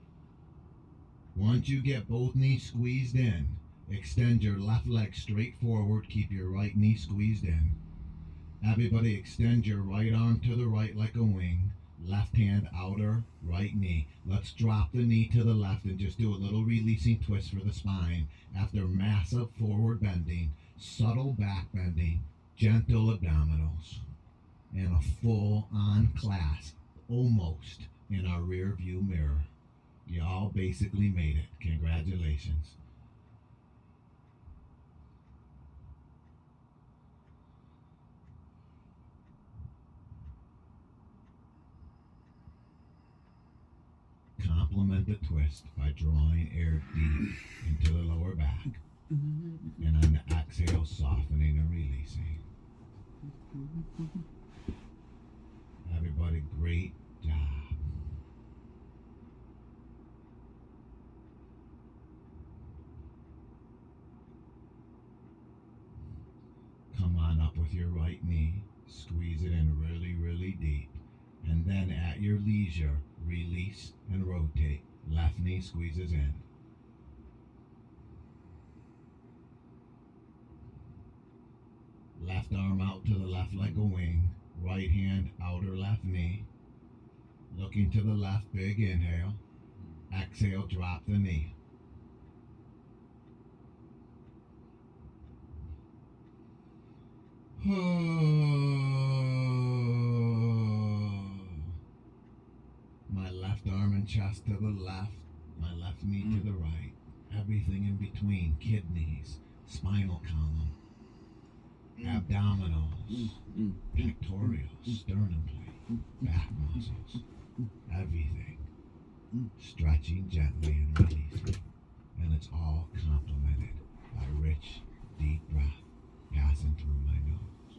Once you get both knees squeezed in, extend your left leg straight forward. Keep your right knee squeezed in. Everybody extend your right arm to the right like a wing. Left hand outer, right knee. Let's drop the knee to the left and just do a little releasing twist for the spine. After massive forward bending, subtle back bending, gentle abdominals, and a full-on class almost in our rear view mirror. Y'all basically made it. Congratulations. Complement the twist by drawing air deep into the lower back, and on the exhale, softening and releasing. Everybody, great job. Come on up with your right knee, squeeze it in really, really deep, and then at your leisure, release and rotate. Left knee squeezes in. Left arm out to the left like a wing. Right hand outer left knee. Looking to the left, big inhale. Exhale, drop the knee. My left arm and chest to the left, my left knee to the right, everything in between, kidneys, spinal column, abdominals, pectorals, sternum plate, back muscles, everything, stretching gently and releasing, and it's all complemented by rich, deep breath passing through my nose.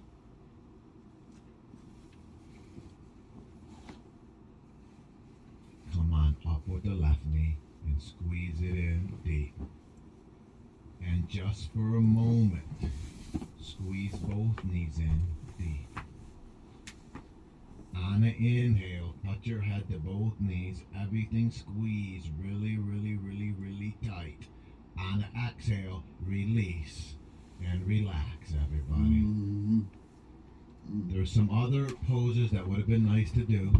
Come on up with the left knee and squeeze it in deep. And just for a moment, squeeze both knees in deep. On an inhale, touch your head to both knees. Everything squeeze really, really, really, really tight. On an exhale, release and relax, everybody. There's some other poses that would have been nice to do.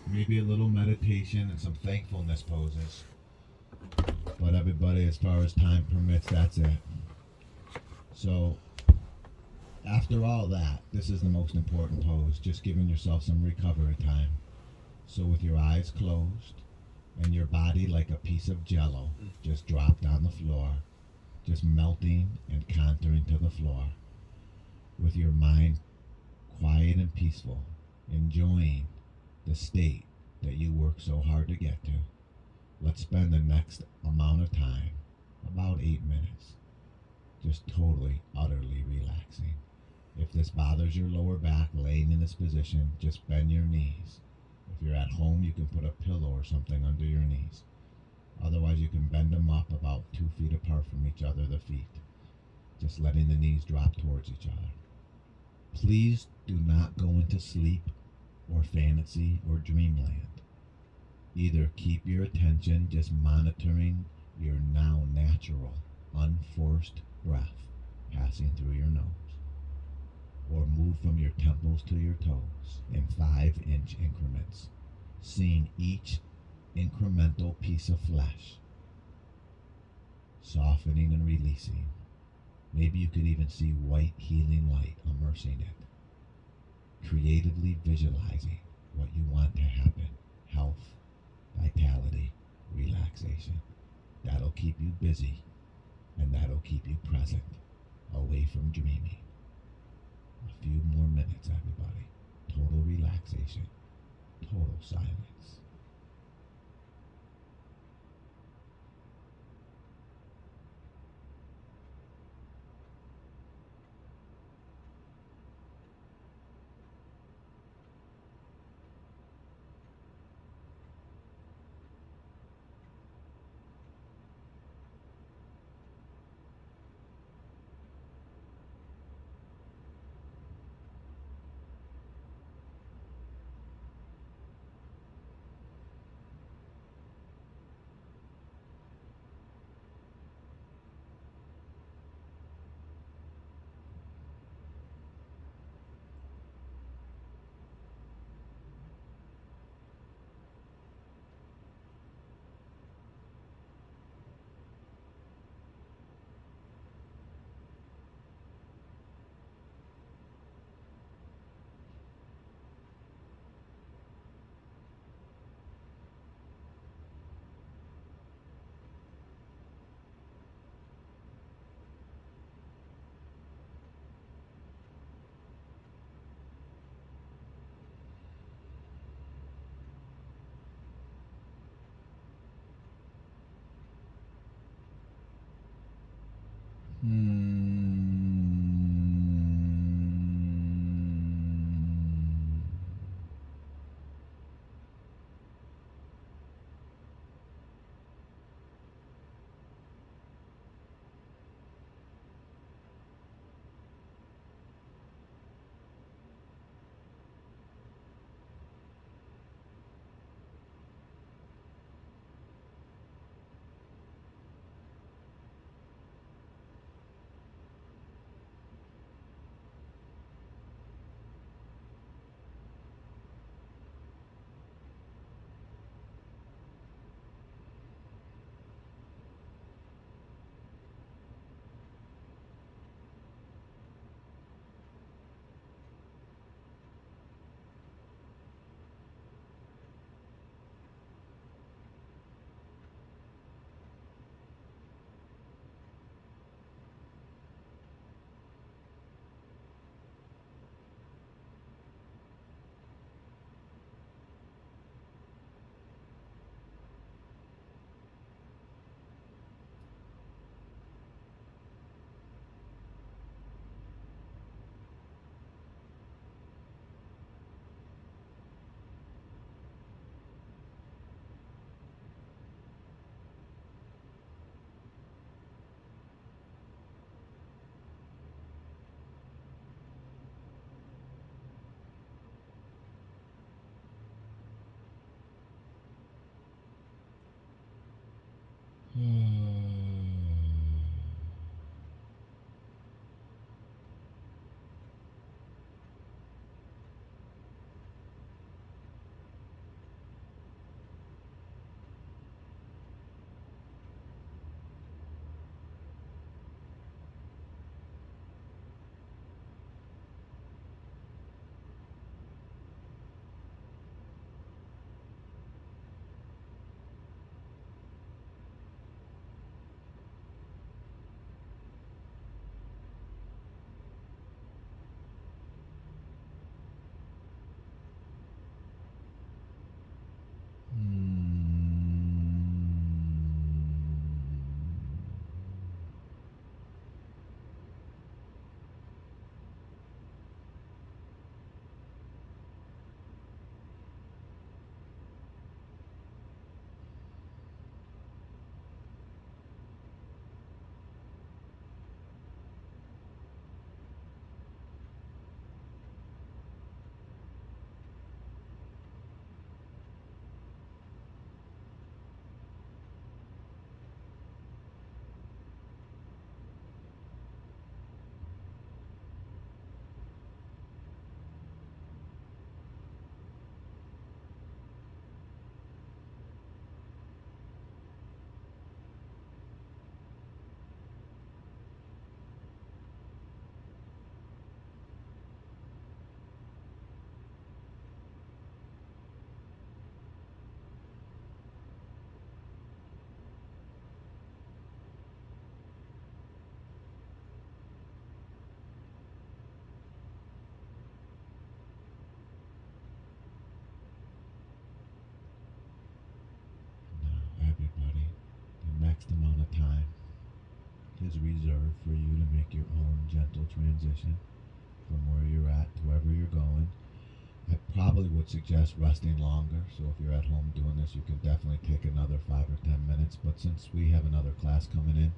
Maybe a little meditation and some thankfulness poses. But everybody, as far as time permits, that's it. So, after all that, this is the most important pose, just giving yourself some recovery time. So, with your eyes closed and your body like a piece of jello just dropped on the floor, just melting and contouring to the floor, with your mind quiet and peaceful, enjoying the state that you work so hard to get to. Let's spend the next amount of time, about 8 minutes, just totally, utterly relaxing. If this bothers your lower back, laying in this position, just bend your knees. If you're at home, you can put a pillow or something under your knees. Otherwise, you can bend them up about 2 feet apart from each other, the feet, just letting the knees drop towards each other. Please do not go into sleep or fantasy or dreamland. Either keep your attention just monitoring your now natural, unforced breath passing through your nose, or move from your temples to your toes in 5-inch increments, seeing each incremental piece of flesh softening and releasing. Maybe you could even see white healing light immersing it, creatively visualizing what you want to happen: health, vitality, relaxation. That'll keep you busy, and that'll keep you present, away from dreaming. A few more minutes, everybody. Total relaxation, total silence. is reserved for you to make your own gentle transition from where you're at to wherever you're going. I probably would suggest resting longer, so if you're at home doing this, you can definitely take another 5 or 10 minutes. But since we have another class coming in,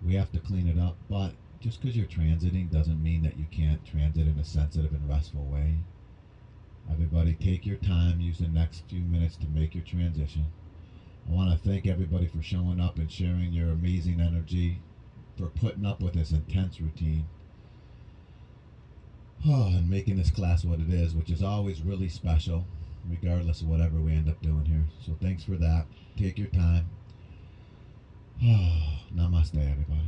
we have to clean it up. But just because you're transiting doesn't mean that you can't transit in a sensitive and restful way. Everybody, take your time, use the next few minutes to make your transition. I want to thank everybody for showing up and sharing your amazing energy, for putting up with this intense routine. And making this class what it is, which is always really special, regardless of whatever we end up doing here. So thanks for that. Take your time. Namaste, everybody.